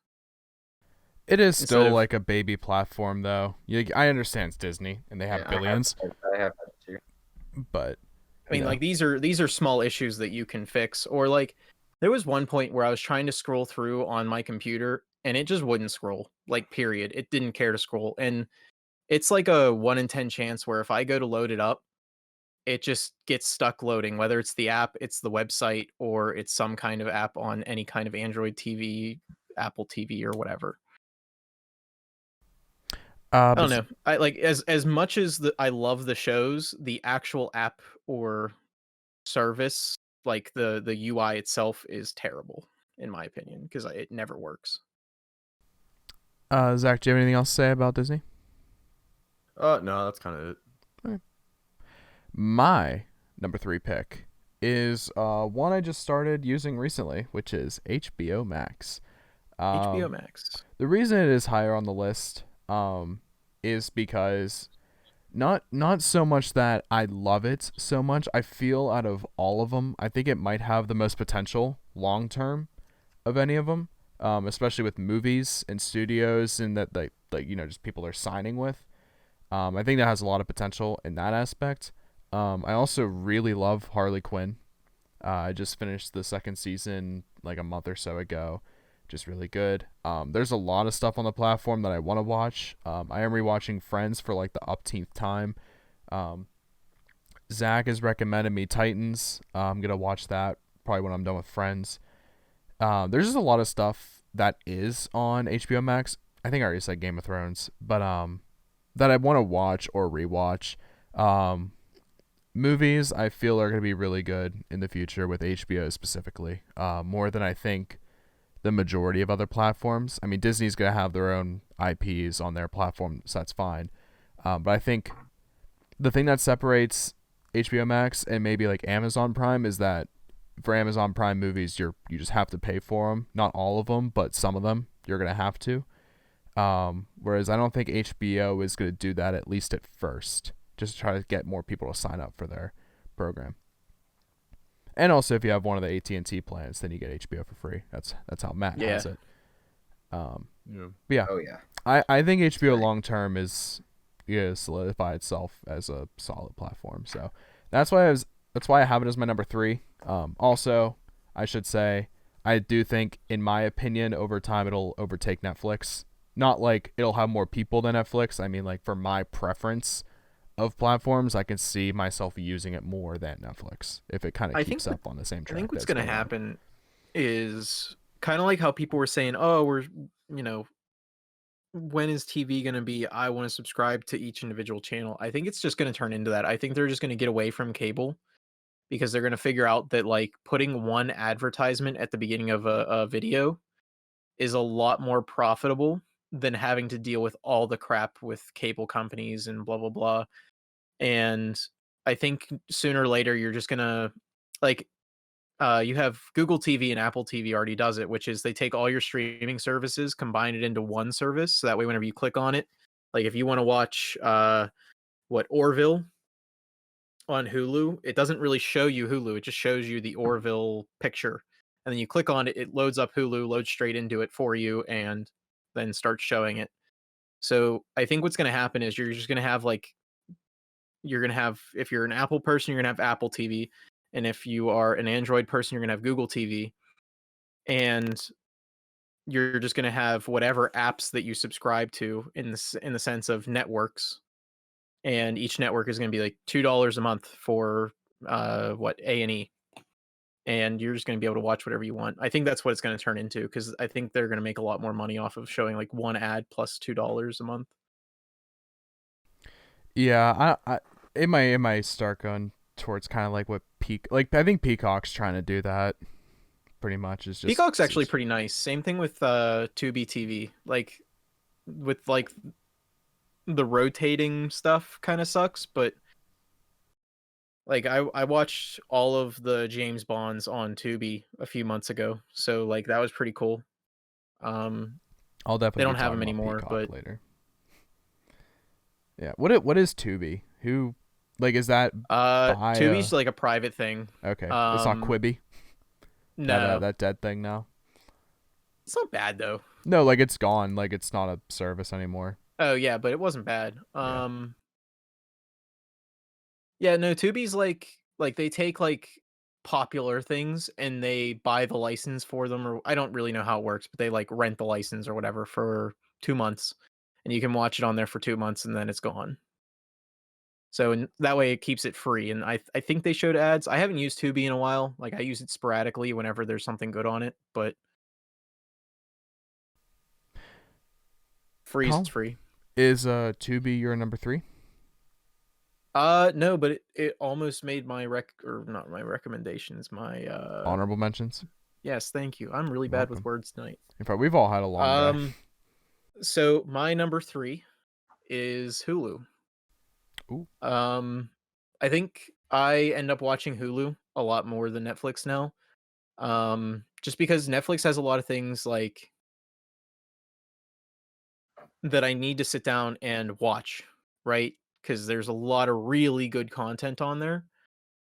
It is Instead still of- like a baby platform, though. I understand it's Disney and they have Yeah, billions, I have that too. but I mean, you know. like these are small issues that you can fix. Or like there was one point where I was trying to scroll through on my computer and it just wouldn't scroll. Like period. It didn't care to scroll. And it's like a 1 in 10 chance where if I go to load it up, it just gets stuck loading, whether it's the app, it's the website, or it's some kind of app on any kind of Android TV, Apple TV, or whatever. I don't know. I like as much as I love the shows, the actual app or service, like the UI itself, is terrible in my opinion because it never works. Zach, do you have anything else to say about Disney? No, that's kind of it. My number 3 pick is one I just started using recently, which is HBO Max. HBO Max. The reason it is higher on the list is because not so much that I love it so much. I feel out of all of them, I think it might have the most potential long term of any of them, especially with movies and studios and that like just people are signing with. I think that has a lot of potential in that aspect. I also really love Harley Quinn. I just finished the second season like a month or so ago. Just really good. There's a lot of stuff on the platform that I want to watch. I am rewatching Friends for like the upteenth time. Zach has recommended me Titans. I'm gonna watch that probably when I'm done with Friends. There's just a lot of stuff that is on HBO Max. I think I already said Game of Thrones, but that I want to watch or rewatch. Movies I feel are going to be really good in the future with HBO specifically, more than I think the majority of other platforms. I mean, Disney's going to have their own IPs on their platform, so that's fine. But I think the thing that separates HBO Max and maybe like Amazon Prime is that for Amazon Prime movies, you just have to pay for them. Not all of them, but some of them you're going to have to. Whereas I don't think HBO is going to do that, at least at first, just to try to get more people to sign up for their program. And also, if you have one of the AT&T plans, then you get HBO for free. That's how Matt has it. Yeah. But yeah, Oh yeah. I think HBO great. long term is solidify itself as a solid platform. So that's why I have it as my number 3. Also, I should say I do think, in my opinion, over time it'll overtake Netflix. Not like it'll have more people than Netflix. I mean, like, for my preference of platforms, I can see myself using it more than Netflix if it kind of keeps up on the same track. I think what's going to happen is kind of like how people were saying, oh, when is TV going to be, I want to subscribe to each individual channel. I think it's just going to turn into that. I think they're just going to get away from cable because they're going to figure out that, like, putting one advertisement at the beginning of a video is a lot more profitable than having to deal with all the crap with cable companies and blah, blah, blah. And I think sooner or later, you're just going to, like, you have Google TV and Apple TV already does it, which is they take all your streaming services, combine it into one service. So that way, whenever you click on it, like if you want to watch Orville on Hulu, it doesn't really show you Hulu. It just shows you the Orville picture. And then you click on it, it loads up Hulu, loads straight into it for you, and then starts showing it. So I think what's going to happen is you're just going to have, like, if you're an Apple person, you're going to have Apple TV. And if you are an Android person, you're going to have Google TV. And you're just going to have whatever apps that you subscribe to in the sense of networks. And each network is going to be like $2 a month for A&E, and you're just going to be able to watch whatever you want. I think that's what it's going to turn into, because I think they're going to make a lot more money off of showing like one ad plus $2 a month. Yeah, it might start going towards kind of like what I think Peacock's trying to do that. Pretty much is just Peacock's actually pretty nice. Same thing with Tubi TV. Like, with like the rotating stuff kind of sucks, but like I watched all of the James Bonds on Tubi a few months ago, so like that was pretty cool. I'll definitely they don't be have talking them about anymore, Peacock but later. Yeah, what is Tubi? Who, like, is that by Tubi's like a private thing. Okay, it's not Quibi. No, that dead thing now. it's not bad though. No, like, it's gone. Like, it's not a service anymore. Oh yeah, but it wasn't bad. Yeah. Yeah, no, Tubi's like they take like popular things and they buy the license for them, or I don't really know how it works, but they like rent the license or whatever for 2 months, and you can watch it on there for 2 months and then it's gone. So that way it keeps it free, and I think they showed ads. I haven't used Tubi in a while. Like, I use it sporadically whenever there's something good on it, but free is free. Is Tubi your number 3? No, but it almost made my not my recommendations, my Honorable mentions. Yes, thank you. I'm really bad with words tonight. In fact, we've all had a long day. So my number 3 is Hulu. Ooh. I think I end up watching Hulu a lot more than Netflix now. Just because Netflix has a lot of things like that I need to sit down and watch, right? Because there's a lot of really good content on there.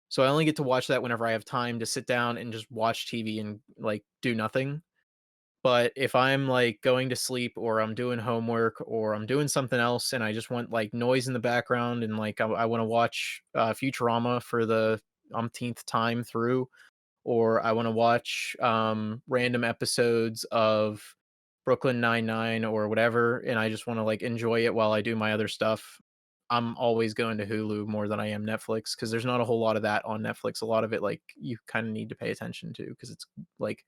So I only get to watch that whenever I have time to sit down and just watch TV and like do nothing. But if I'm like going to sleep, or I'm doing homework, or I'm doing something else and I just want like noise in the background, and like I want to watch Futurama for the umpteenth time through, or I want to watch random episodes of Brooklyn Nine-Nine or whatever, and I just want to like enjoy it while I do my other stuff, I'm always going to Hulu more than I am Netflix, because there's not a whole lot of that on Netflix. A lot of it, like, you kind of need to pay attention to, because it's like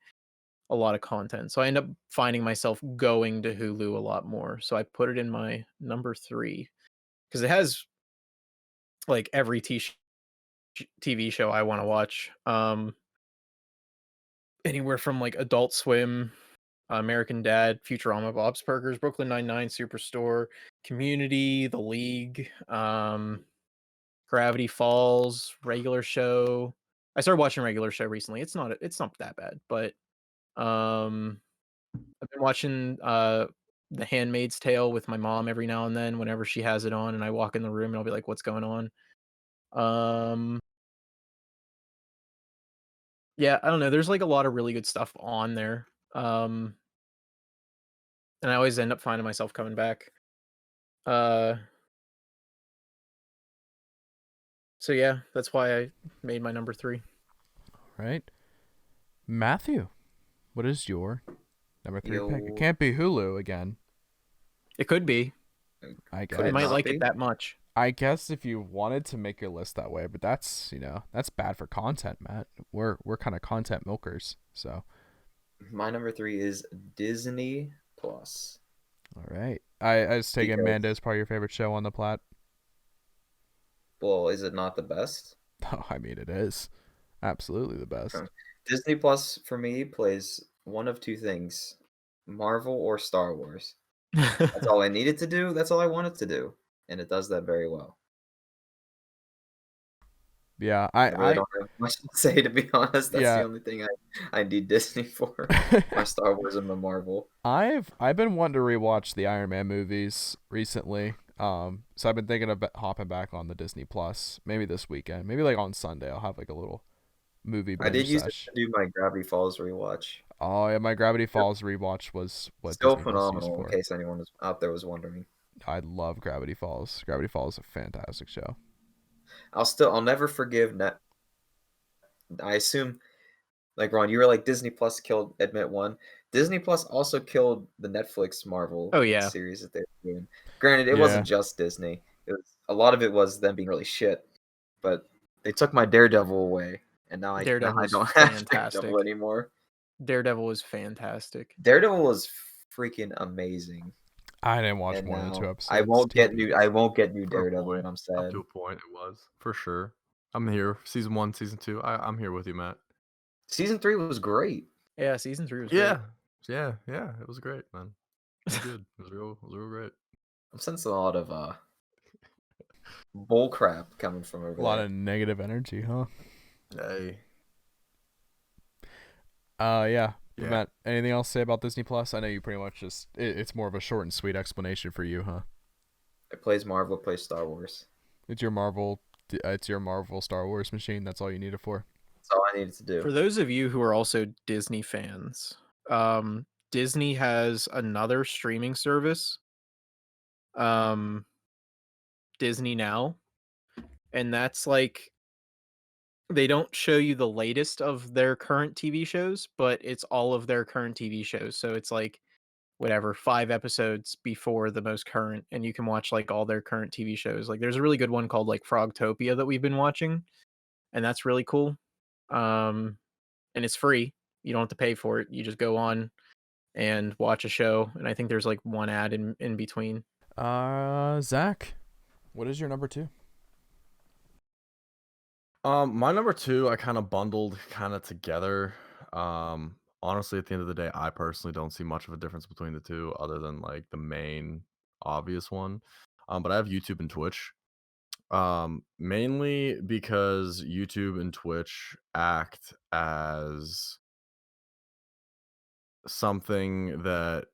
a lot of content. So I end up finding myself going to Hulu a lot more. So I put it in my number 3 because it has like every TV show I want to watch. Anywhere from like Adult Swim, American Dad, Futurama, Bob's Burgers, Brooklyn Nine-Nine, Superstore, Community, The League, Gravity Falls, Regular Show. I started watching Regular Show recently. It's not that bad, but I've been watching The Handmaid's Tale with my mom every now and then whenever she has it on, and I walk in the room and I'll be like, "What's going on?" Um, yeah, I don't know. There's like a lot of really good stuff on there. Um, and I always end up finding myself coming back. Uh, so yeah, that's why I made my number 3. Right. Matthew, what is your number 3 pick? It Yo, can't be Hulu again. It could be. I could I it guess. might not like be? it that much. I guess if you wanted to make your list that way, but that's that's bad for content, Matt. We're kind of content milkers, so My number 3 is Disney Plus. all right. I was taking Because, Mando as part of your favorite show on the plat. well, is it not the best? Oh, I mean it is absolutely the best. Okay. Disney Plus for me plays one of two things: Marvel or Star Wars. That's all I needed to do. That's all I wanted to do, and it does that very well. Yeah, I really don't have much to say, to be honest. That's the Yeah. only thing I need Disney for. My Star Wars and my Marvel. I've been wanting to rewatch the Iron Man movies recently. So I've been thinking of hopping back on the Disney Plus maybe this weekend. Maybe like on Sunday I'll have like a little movie I did binge use it sesh. to do my Gravity Falls rewatch. Oh yeah, my Gravity Falls rewatch was what Still Disney Plus used phenomenal, in for. case anyone was out there was wondering. I love Gravity Falls. Gravity Falls is a fantastic show. I'll never forgive Net. I assume, like Ron, you were like Disney Plus killed Admit One. Disney Plus also killed the Netflix Marvel Oh, yeah. series that they were doing. Granted, it Yeah. wasn't just Disney. It was a lot of it was them being really shit. But they took my Daredevil away, and now I Daredevil is don't have fantastic. Daredevil anymore. Daredevil was fantastic. Daredevil was freaking amazing. I didn't watch And more than 2 now episodes. I won't get new For a Daredevil, point. and I'm Up sad. to a point, it was for sure. I'm here. Season 1, season 2. I'm here with you, Matt. Season 3 was great. Yeah, season 3 was Yeah, yeah. It was great, man. It was great. good. It was real great. I'm sensing a lot of bull crap coming from over A lot there. of negative energy, huh? Hey. Yeah. Yeah. Matt, anything else to say about Disney Plus? I know you pretty much just it's more of a short and sweet explanation for you, huh? It plays Marvel, it plays Star Wars. It's your Marvel Star Wars machine. That's all you need it for. That's all I needed to do. For those of you who are also Disney fans, Disney has another streaming service, Disney Now, and that's like they don't show you the latest of their current TV shows, but it's all of their current TV shows. So it's like whatever 5 episodes before the most current, and you can watch like all their current TV shows. Like there's a really good one called like Frogtopia that we've been watching, and that's really cool. And it's free. You don't have to pay for it. You just go on and watch a show, and I think there's like one ad in between. Zach, what is your number 2? My number 2, I kind of bundled together. Honestly, at the end of the day, I personally don't see much of a difference between the two, other than like the main obvious one. But I have YouTube and Twitch. Mainly because YouTube and Twitch act as something that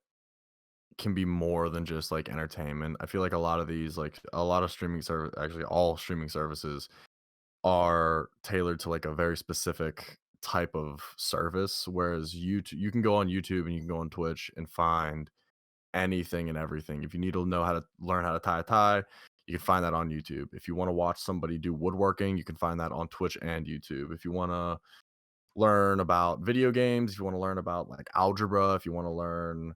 can be more than just like entertainment. I feel like a lot of streaming service, actually all streaming services, are tailored to like a very specific type of service, whereas you can go on YouTube and you can go on Twitch and find anything and everything. If you need to know how to learn how to tie a tie, you can find that on YouTube. If you want to watch somebody do woodworking, you can find that on Twitch and YouTube. If you want to learn about video games, if you want to learn about like algebra, if you want to learn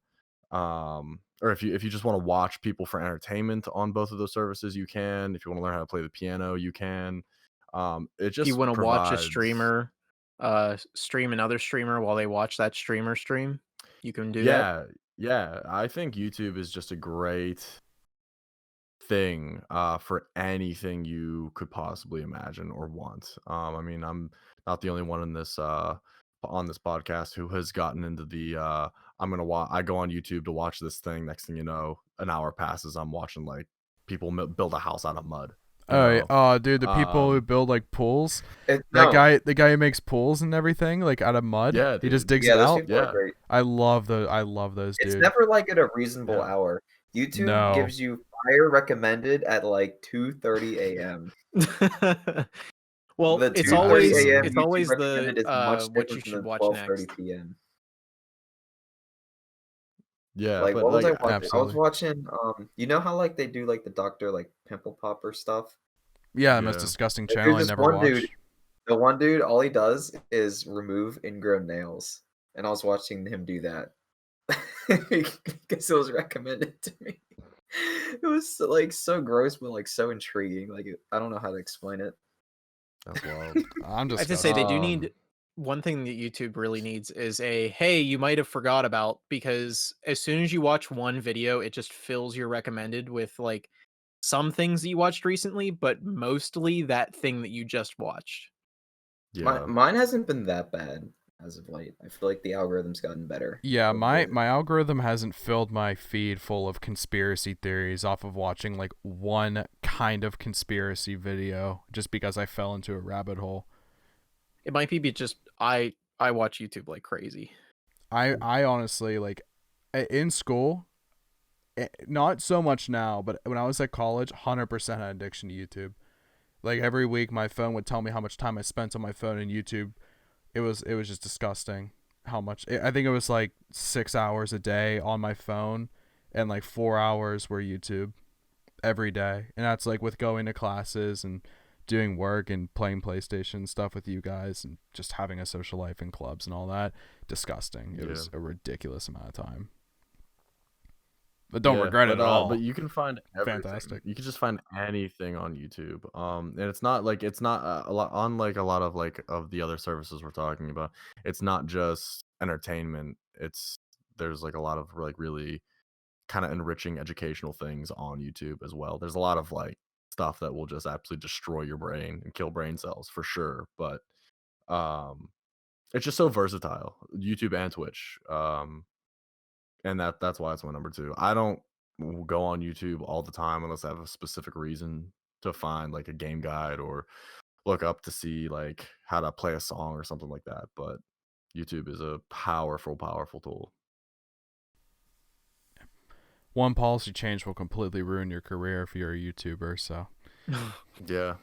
or if you just want to watch people for entertainment on both of those services, you can. If you want to learn how to play the piano, you can. It If you just want to watch a provides streamer stream another streamer while they watch that streamer stream, you can do that. Yeah, I think YouTube is just a great thing for anything you could possibly imagine or want. I mean, I'm not the only one in this on this podcast who has gotten into the I go on YouTube to watch this thing. Next thing you know, an hour passes. I'm watching like people build a house out of mud. You Oh, yeah. know, Oh, dude, the people who um, build like pools. It, That no, guy, the guy who makes pools and everything, like out of mud. yeah, He just dude, digs yeah, it those out. people are yeah, great. I love those. I love those, It's dude. never like at a reasonable yeah. hour. YouTube No. gives you fire recommended at like 2:30 a.m. Well, The it's 2:30 always a.m. it's YouTube always recommended is much what you different than should the watch 12:30 next. p.m. Yeah, Like but what was like I watching? I was Absolutely. watching you know how like they do like the doctor like pimple popper stuff? Yeah, the most yeah, disgusting channel There's I this never one dude, watched. the one dude, all he does is remove ingrown nails. And I was watching him do that. Because it was recommended to me. It was like so gross, but like so intriguing. Like I don't know how to explain it. that's wild. I'm I have to say they disgusted. do Um, need one thing that YouTube really needs is a hey, you might have forgot about, because as soon as you watch one video, it just fills your recommended with like some things that you watched recently, but mostly that thing that you just watched. My yeah, mine hasn't been that bad as of late. I feel like the algorithm's gotten better Yeah, over my algorithm hasn't filled my feed full of conspiracy theories off of watching like one kind of conspiracy video just because I fell into a rabbit hole. It might be just I watch YouTube like crazy. I honestly like in school, not so much now, but when I was at college, 100% had addiction to YouTube. Like every week my phone would tell me how much time I spent on my phone and YouTube. It was just disgusting how much. I think it was like 6 hours a day on my phone and like 4 hours were YouTube every day. And that's like with going to classes and doing work and playing PlayStation stuff with you guys and just having a social life in clubs and all that. Disgusting. It yeah, was a ridiculous amount of time. But don't yeah. regret it at all. But you can find everything. Fantastic. You can just find anything on YouTube. And it's not like it's not a lot unlike a lot of like of the other services we're talking about. It's not just entertainment. It's there's like a lot of like really kind of enriching educational things on YouTube as well. There's a lot of like stuff that will just absolutely destroy your brain and kill brain cells for sure. But um, it's just so versatile, YouTube and Twitch. And that's why it's my number two. I don't go on YouTube all the time unless I have a specific reason to find like a game guide or look up to see like how to play a song or something like that. But YouTube is a powerful, powerful tool. One policy change will completely ruin your career if you're a YouTuber, so Yeah.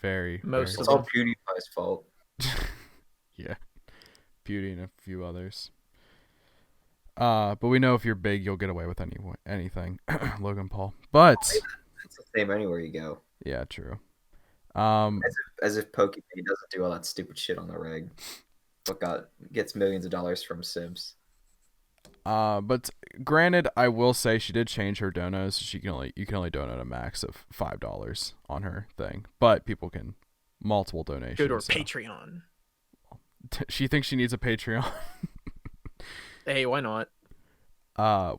very, Most very It's of all them. PewDiePie's fault. yeah. Beauty and a few others. But we know if you're big, you'll get away with anything, Logan Paul. But It's the same anywhere you go. yeah, true. Um, As if Pokemon doesn't do all that stupid shit on the reg. But gets millions of dollars from Sims. but granted, I will say she did change her donos. You can only donate a max of $5 on her thing, but people can multiple donations. Go to our so. Patreon. She thinks she needs a Patreon. Hey, why not?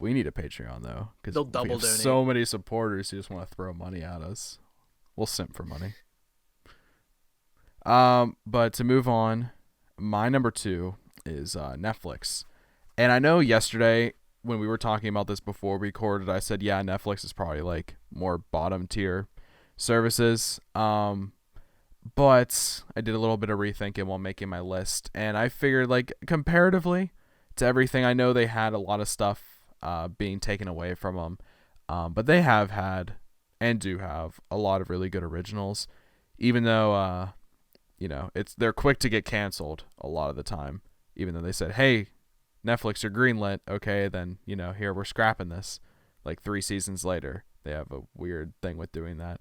We need a Patreon though, because They'll we double have donate. so many supporters who just want to throw money at us. We'll simp for money. But to move on, my number 2 is Netflix, and I know yesterday when we were talking about this before we recorded, I said yeah, Netflix is probably like more bottom tier services. But I did a little bit of rethinking while making my list, and I figured like comparatively to everything, I know they had a lot of stuff being taken away from them, but they have had and do have a lot of really good originals, even though they're quick to get canceled a lot of the time. Even though they said, "Hey, Netflix, you're greenlit," okay, then here we're scrapping this. Like 3 seasons later, they have a weird thing with doing that.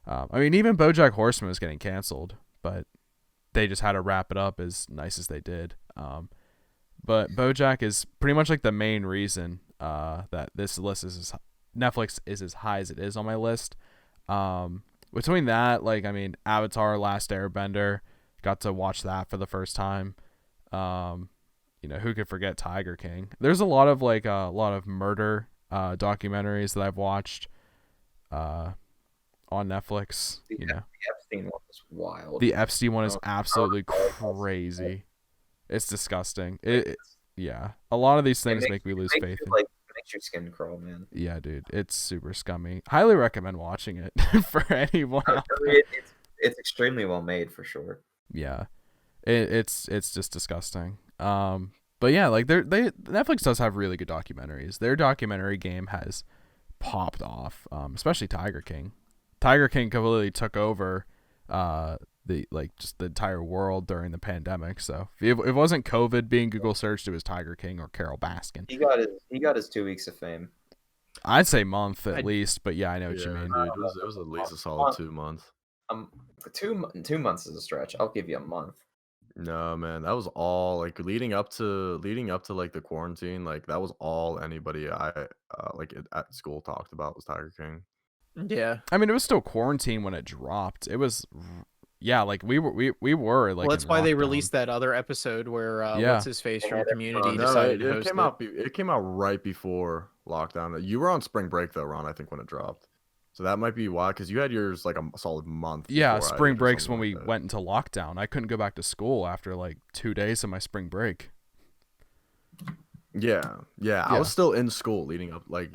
I mean, even BoJack Horseman was getting canceled, but they just had to wrap it up as nice as they did. But BoJack is pretty much like the main reason that this list is Netflix is as high as it is on my list. Between that, like I mean, Avatar: Last Airbender, got to watch that for the first time. Who could forget Tiger King? There's a lot of murder documentaries that I've watched on Netflix. The Epstein one was wild. The Epstein one is Oh, absolutely crazy. It's disgusting. Yeah, a lot of these things make me lose faith. Makes watch your skin crawl, man. Yeah, dude, it's super scummy. Highly recommend watching it for anyone I out mean, there. it's extremely well made for sure. Yeah, it's just disgusting. But yeah, like Netflix does have really good documentaries. Their documentary game has popped off, especially Tiger King. Tiger King completely took over just the entire world during the pandemic. So if it wasn't COVID being Google searched, it was Tiger King or Carol Baskin. He got his 2 weeks of fame. I'd say month at I'd- least, but yeah, I know what you Yeah, mean. dude, it was at least a solid 2 months. 2 months is a stretch. I'll give you a month. No, man, that was all like leading up to like the quarantine. Like that was all anybody at school talked about was Tiger King. Yeah. I mean, it was still quarantine when it dropped. It was, yeah, like we were like. Well, that's in why they lockdown. released that other episode where Yeah. what's his face from Yeah, Community no, decided to it host came it. out. It came out right before lockdown. You were on spring break though, Ron. I think when it dropped, so that might be why. Because you had yours like a solid month. Yeah, before I spring did or breaks something when like we that. went into lockdown. I couldn't go back to school after like 2 days of my spring break. Yeah. I was still in school leading up. Like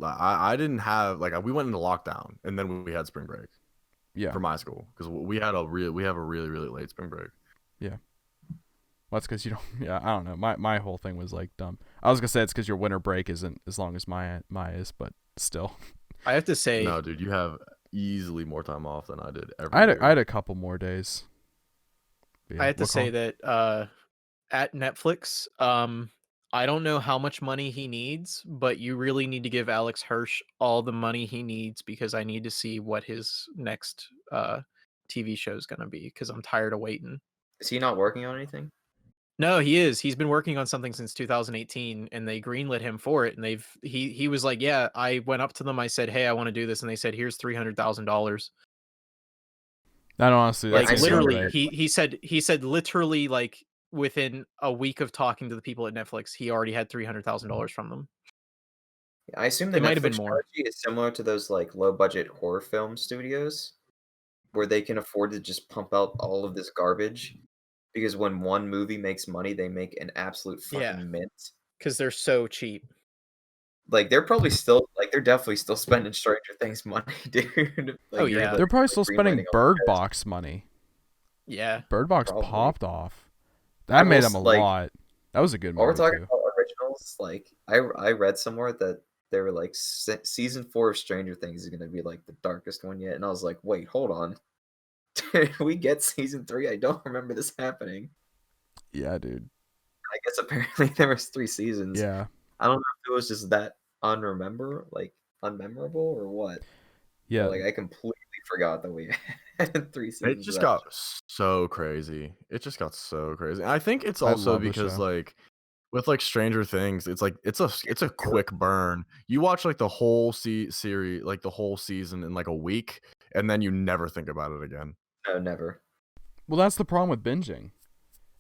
I didn't have like we went into lockdown and then we had spring break. Yeah, For my school because we have a really late spring break. well, that's because you don't. Yeah, I don't know. My whole thing was like dumb. I was gonna say it's because your winter break isn't as long as my is, but still. I have to say, No, dude, you have easily more time off than I did every I year. had a couple more days. But yeah, I have to what say call? that at Netflix, I don't know how much money he needs, but you really need to give Alex Hirsch all the money he needs because I need to see what his next TV show is going to be because I'm tired of waiting. Is he not working on anything? No, he is. He's been working on something since 2018 and they greenlit him for it and he was like, "Yeah, I went up to them. I said, "Hey, I want to do this." And they said, "Here's $300,000." That honestly, Like I that's see what literally, right. he said literally like within a week of talking to the people at Netflix, he already had $300,000 from them. I assume the It might have been Netflix more. strategy is similar to those like low budget horror film studios where they can afford to just pump out all of this garbage because when one movie makes money, they make an absolute Yeah. fucking mint. Because they're so cheap. Like they're probably still like they're definitely still spending Stranger Things money, dude. Oh, yeah. They're probably still greenlighting spending all Bird this. Box money. Yeah. Bird Box Probably. popped off. That made them a like, lot. That was a good While we're movie talking too. about originals, like I read somewhere that they were like season 4 of Stranger Things is gonna be like the darkest one yet, and I was like, wait, hold on, did we get season 3? I don't remember this happening. Yeah, dude. I guess apparently there was 3 seasons. Yeah. I don't know if it was just that unmemorable or what. Yeah. But, like I completely forgot that we had 3 seasons. It just got so crazy. It just got so crazy. And I think it's I also love the because show. like with like Stranger Things, it's like it's a quick burn. You watch like the whole series, like the whole season in like a week, and then you never think about it again. No, never. Well, that's the problem with binging.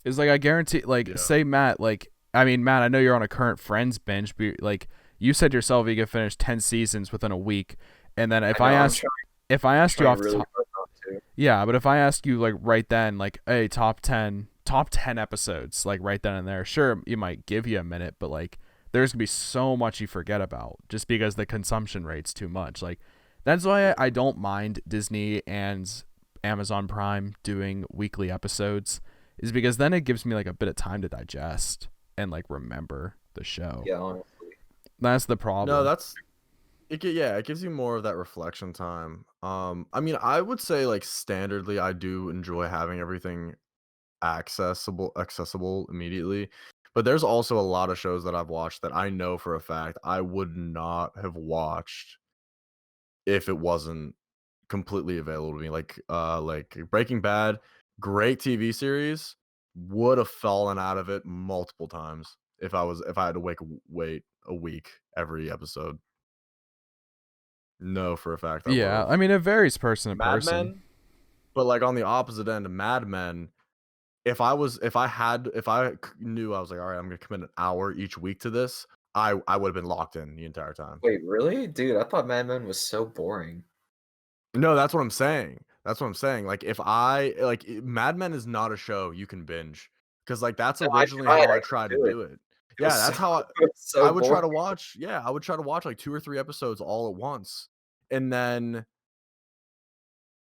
Is like I guarantee, like Yeah. say Matt, like I mean Matt, I know you're on a current Friends binge, but like you said yourself, you could finish 10 seasons within a week, and then if I asked you off really top, hard not to. yeah, but if I ask you like right then, like hey, top 10 episodes, like right then and there, sure, you might give you a minute, but like there's gonna be so much you forget about just because the consumption rate's too much. Like that's why I don't mind Disney and Amazon Prime doing weekly episodes, is because then it gives me like a bit of time to digest and like remember the show. Yeah, honestly. That's the problem. No, it gives you more of that reflection time. I mean, I would say like standardly I do enjoy having everything accessible immediately. But there's also a lot of shows that I've watched that I know for a fact I would not have watched if it wasn't completely available to me. Like Breaking Bad, great TV series, would have fallen out of it multiple times if I had to wait a week every episode. No, for a fact I yeah, would've. I mean it varies person to Mad person. Men, but like on the opposite end of Mad Men, if I knew I was like, all right, I'm gonna commit an hour each week to this, I would have been locked in the entire time. Wait, really? Dude, I thought Mad Men was so boring. No, that's what I'm saying. That's what I'm saying. Like Mad Men is not a show you can binge because like that's No, I originally tried, how I I tried to couldn't do it. do it. It was Yeah, that's so, how it was so I would try to boring. watch. Yeah, I would try to watch like 2 or 3 episodes all at once, and then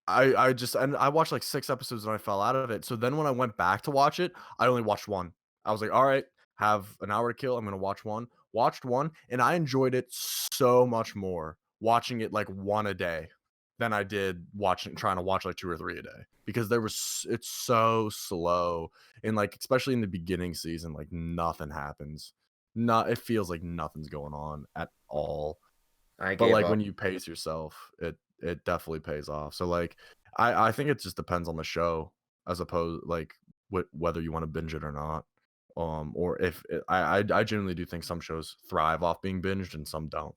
I watched like 6 episodes and I fell out of it. So then when I went back to watch it, I only watched 1. I was like, "All right, have an hour to kill. I'm gonna watch 1." Watched 1, and I enjoyed it so much more watching it like 1 a day than I did trying to watch like 2 or 3 a day because it's so slow and like especially in the beginning season, like nothing happens. Not it feels like nothing's going on at all. I But, gave like, up. when you pace yourself, it definitely pays off. So, like, I think it just depends on the show as opposed like, whether you wanna binge it or not. Or if it I genuinely do think some shows thrive off being binged and some don't.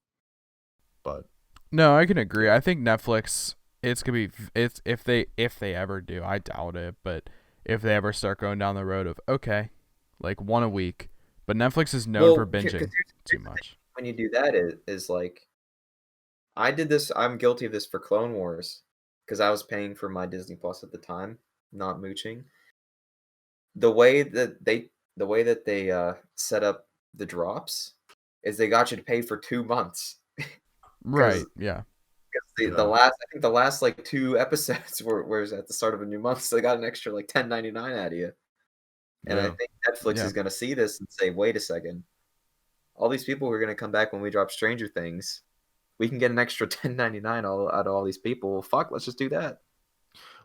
But No, I can agree. I think Netflix. It's gonna be. It's if they ever do. I doubt it, but if they ever start going down the road of okay, like 1 a week, but Netflix is known for Because binging too here's the thing, much. when you do that is like I did this. I'm guilty of this for Clone Wars because I was paying for my Disney Plus at the time, not mooching. The way that they set up the drops is they got you to pay for 2 months because Right. Yeah. the yeah, last I think the last, like, 2 episodes were at the start of a new month, so they got an extra, like, 10.99 out of you, and I yeah. think Netflix Yeah. is gonna see this and say, "Wait a second. All these people who are gonna come back when we drop Stranger Things, we can get an extra 10.99 all out of all these people. Fuck, let's just do that."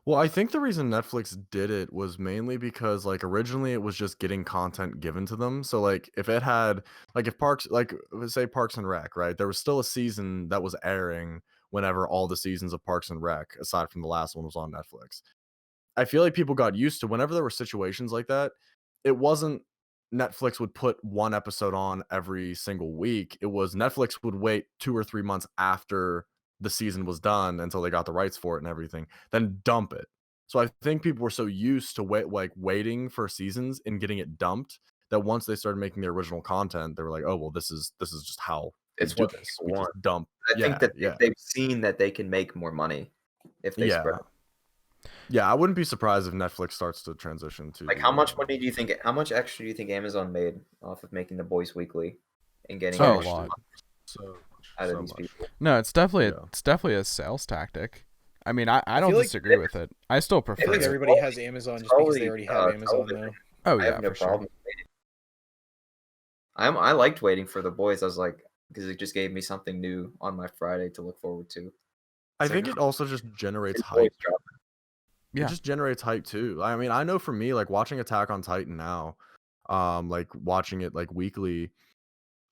Well, I think the reason Netflix did it was mainly because, like, originally it was just getting content given to them. So, like, if it had, like, if Parks, like, let's say Parks and Rec, right? There was still a season that was airing whenever all the seasons of Parks and Rec, aside from the last one, was on Netflix. I feel like people got used to whenever there were situations like that, it wasn't Netflix would put 1 episode on every single week. It was Netflix would wait 2 or 3 months after the season was done until they got the rights for it and everything, then dump it. So I think people were so used to waiting for seasons and getting it dumped that once they started making the original content, they were like, "Oh, well, this is just how we It's do what this. people We want. just dump." I think Yeah, that yeah. they've seen that they can make more money if they spread Yeah. it. Yeah, I wouldn't be surprised if Netflix starts to transition to Like, the, how much extra do you think Amazon made off of making The Boys weekly and getting Oh, so a much, extra lot. so much, out of so these much. people? No, Yeah. it's definitely a sales tactic. I mean, I I don't feel like disagree with it. I still I feel prefer like It's it. everybody has probably Amazon it's just because they probably, already have Amazon television. though. Oh I yeah, have no for sure. problem waiting. I liked waiting for The Boys. I was like, because it just gave me something new on my Friday to look forward to. I It's like, think it "Oh, also just generates new Boys hype. dropping." It Yeah. just generates hype too. I mean, I know for me, like watching Attack on Titan now, like watching it like weekly,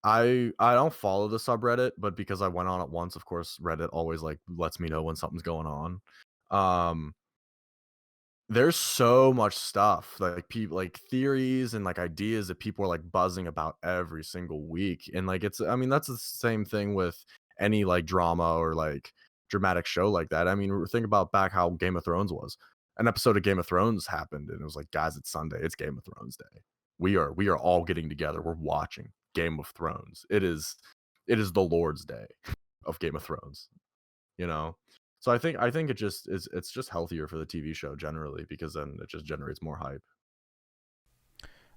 I don't follow the subreddit, but because I went on it once, of course, Reddit always like lets me know when something's going on. Um, there's so much stuff like people like theories and like ideas that people are like buzzing about every single week, and like it's I mean that's the same thing with any like drama or like dramatic show like that. I mean, think about back how Game of Thrones was. An episode of Game of Thrones happened, and it was like, guys, it's Sunday, it's Game of Thrones day. We are all getting together. We're watching Game of Thrones. It is the Lord's Day of Game of Thrones. You know, so I think it's just healthier for the TV show generally because then it just generates more hype.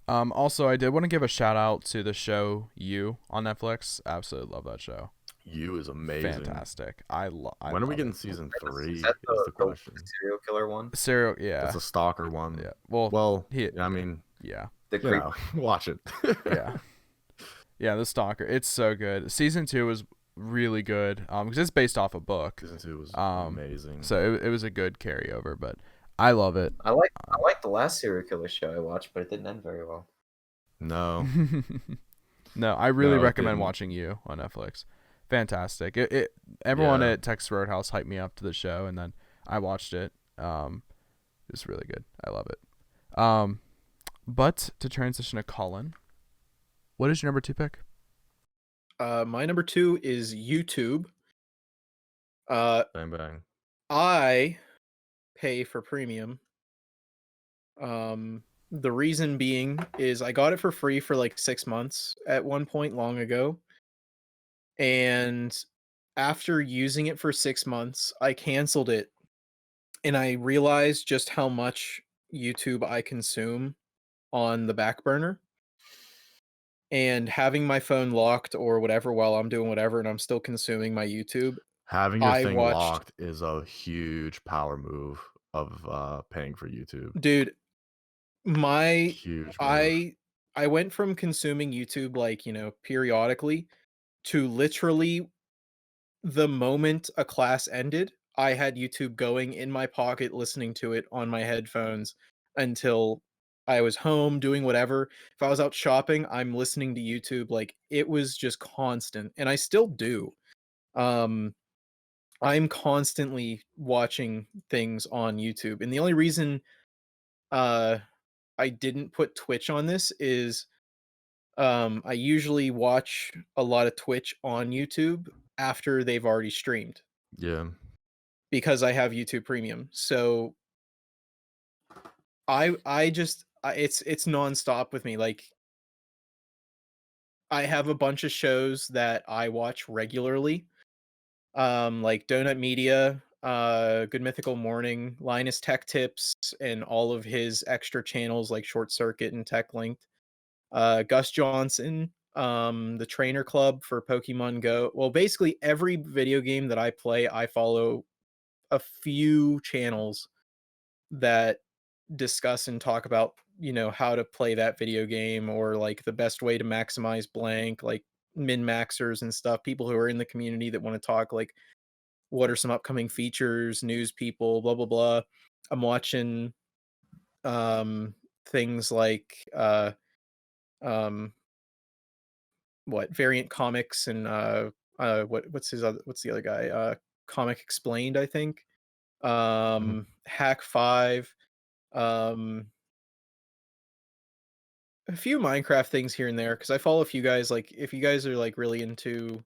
Also, I did want to give a shout out to the show You on Netflix. Absolutely love that show. You is amazing. Fantastic. I When are we love getting it. season Is 3 that is the question. serial killer one? Serial. That's Yeah. a stalker one. Yeah. Well, Well, he. I mean, Yeah. The you creep. know, watch it. Yeah. Yeah. The Stalker. It's so good. Season 2 was really good. Because it's based off a book. Season 2 was Um, amazing. So it was a good carryover, but I love it. I like the last serial killer show I watched, but it didn't end very well. No. No, I really No, it recommend didn't. watching You on Netflix. Fantastic. Everyone Yeah. at Texas Roadhouse hyped me up to the show, and then I watched it. It's really good. I love it. But to transition to Colin, what is your number 2 pick? My number 2 is YouTube. Bang bang. I pay for premium. The reason being is I got it for free for like 6 months at one point long ago. And after using it for 6 months, I canceled it and I realized just how much YouTube I consume on the back burner. and having my phone locked or whatever while I'm doing whatever and I'm still consuming my YouTube. Having your I thing watched locked is a huge power move of paying for YouTube. dude, my Huge move. I went from consuming YouTube like, periodically to literally the moment a class ended, I had YouTube going in my pocket, listening to it on my headphones until I was home doing whatever. If I was out shopping, I'm listening to YouTube. Like it was just constant, and I still do. Um, I'm constantly watching things on YouTube, and the only reason uh I didn't put Twitch on this is I usually watch a lot of Twitch on YouTube after they've already streamed, Yeah. because I have YouTube Premium. So it's nonstop with me. Like I have a bunch of shows that I watch regularly. Like Donut Media, Good Mythical Morning, Linus Tech Tips, and all of his extra channels like Short Circuit and Tech Linked. Gus Johnson, the Trainer Club for Pokemon Go. Well, basically every video game that I play, I follow a few channels that discuss and talk about, how to play that video game, or like the best way to maximize blank, like min maxers and stuff, people who are in the community that want to talk like what are some upcoming features, news people, blah blah blah. I'm watching things like um what Variant Comics and what's the other guy? Comic Explained, I think. Mhm. Hack 5, um a few Minecraft things here and there, because I follow a few guys. Like if you guys are like really into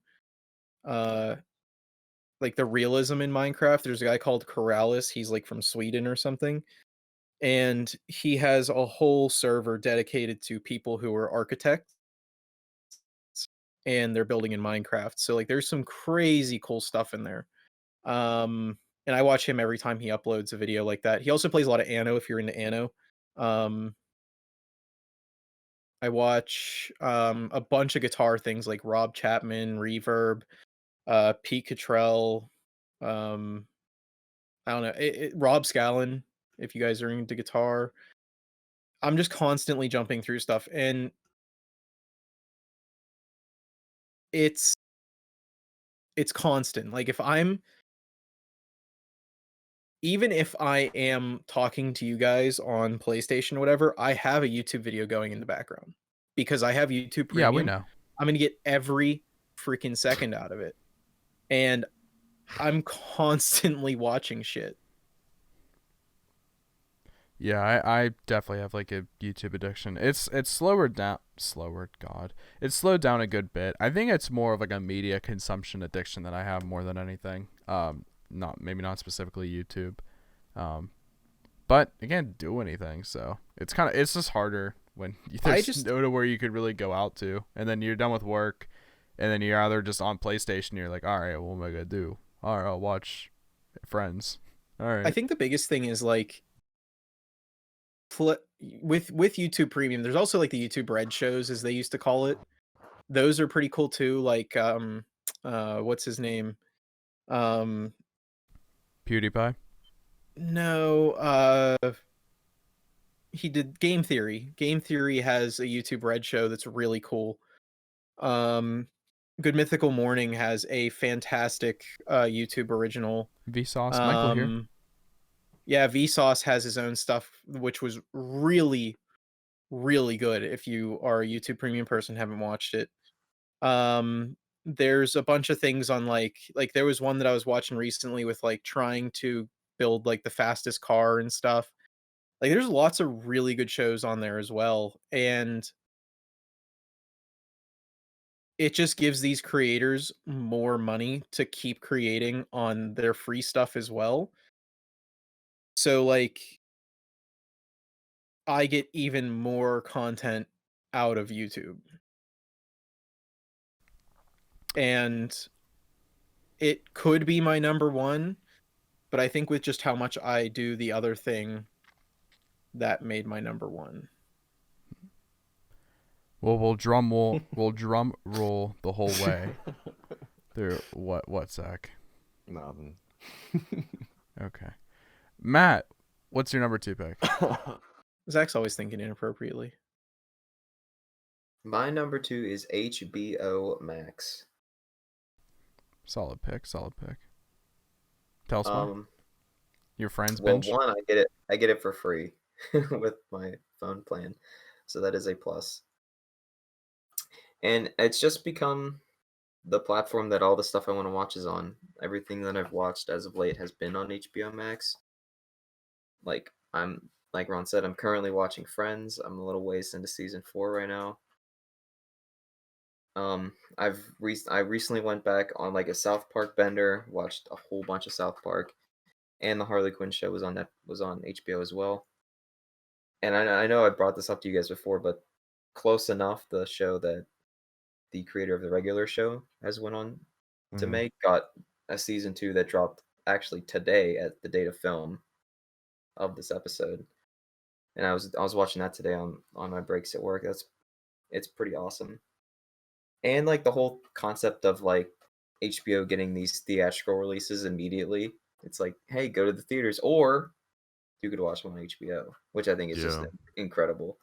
uh like the realism in Minecraft, there's a guy called Corrales. He's like from Sweden or something. And he has a whole server dedicated to people who are architects and they're building in Minecraft. So like there's some crazy cool stuff in there. And I watch him every time he uploads a video like that. He also plays a lot of Anno if you're into Anno. Um I watch a bunch of guitar things like Rob Chapman, Reverb, Pete Cottrell, um, I don't know, Rob Scallon, if you guys are into guitar. I'm just constantly jumping through stuff, and it's it's constant. Like even if I am talking to you guys on PlayStation or whatever, I have a YouTube video going in the background because I have YouTube Yeah, we Premium. know. I'm gonna get every freaking second out of it, and I'm constantly watching shit. Yeah, I definitely have like a YouTube addiction. It's God. It's slowed down a good bit. I think it's more of like a media consumption addiction that I have more than anything. Not specifically YouTube. Um, but again, do anything. So it's just harder when I there's just nowhere you could really go out to, and then you're done with work, and then you're either just on PlayStation. You're like, all right, what am I gonna do? All right, I'll watch Friends. All I right. think the biggest thing is like with YouTube Premium, there's also like the YouTube Red shows as they used to call it. Those are pretty cool too. Like what's his name? Um PewDiePie. no, he did Game Theory. Game Theory has a YouTube Red show that's really cool. Um Good Mythical Morning has a fantastic YouTube original. Vsauce. Michael here. Um yeah, Vsauce has his own stuff which was really really good if you are a YouTube Premium person, haven't watched it. There's a bunch of things on like there was one that I was watching recently with like trying to build like the fastest car and stuff. Like there's lots of really good shows on there as well. And it just gives these creators more money to keep creating on their free stuff as well. So like I get even more content out of YouTube. And it could be my number one, but I think with just how much I do the other thing, that made my number one. Well, we'll drum roll the whole way through what Zach? Nothing. Okay, Matt, what's your number 2 pick? Zach's always thinking inappropriately. My number 2 is HBO Max. Solid pick. Tell us why. Your friends Well, binge. one, I get it for free with my phone plan, so that is a plus. And it's just become the platform that all the stuff I want to watch is on. Everything that I've watched as of late has been on HBO Max. Like Ron said, I'm currently watching Friends. I'm a little ways into season 4 right now. I recently went back on like a South Park bender, watched a whole bunch of South Park, and the Harley Quinn show was on HBO as well. And I know I brought this up to you guys before, but Close Enough, the show that the creator of the regular show has went on to make, got a season 2 that dropped actually today at the date of film of this episode. And I was watching that today on my breaks at work. It's pretty awesome. And like the whole concept of like HBO getting these theatrical releases immediately. It's like, hey, go to the theaters, or you could watch them on HBO, which I think is just incredible.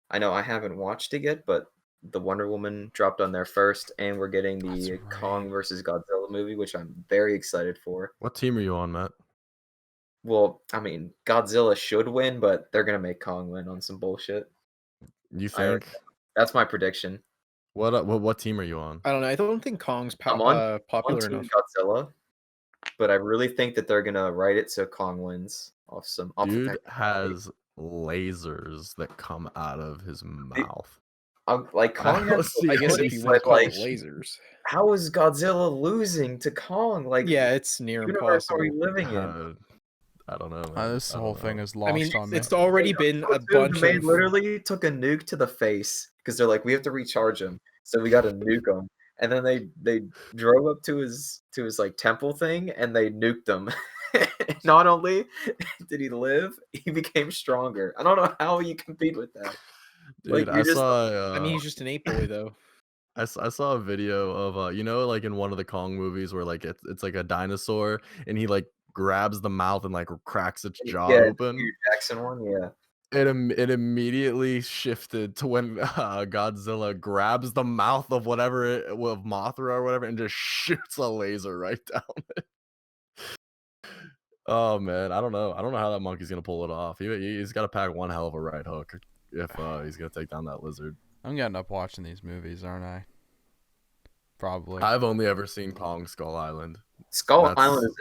I know I haven't watched it yet, but the Wonder Woman dropped on there first, and we're getting the Kong versus Godzilla movie, which I'm very excited for. What team are you on, Matt? Well, I mean, Godzilla should win, but they're gonna make Kong win on some bullshit. You think? That's my prediction. What team are you on? I don't know. I don't think Kong's I'm on popular Team enough. Godzilla, but I really think that they're gonna write it so Kong wins off Dude has lasers that come out of his mouth. Like Kong has I guess if you want to call it lasers. How is Godzilla losing to Kong? Like, yeah, it's near impossible. Are we living in? I don't know, man. This whole thing is lost on me. It's already been a bunch of... They literally took a nuke to the face because they're like, we have to recharge him, so we got to nuke him. And then they drove up to his like temple thing and they nuked him. Not only did he live, he became stronger. I don't know how you compete with that. Dude, like, I mean, he's just an ape boy, though. I saw a video of like in one of the Kong movies where like it's like a dinosaur and he like grabs the mouth and like cracks its jaw open. The Jackson one, yeah. It immediately shifted to when Godzilla grabs the mouth of whatever of Mothra or whatever and just shoots a laser right down it. Oh man, I don't know how that monkey's gonna pull it off. He's got to pack one hell of a right hook if he's gonna take down that lizard. I'm getting up watching these movies, aren't I? Probably. I've only ever seen Kong Skull Island. Island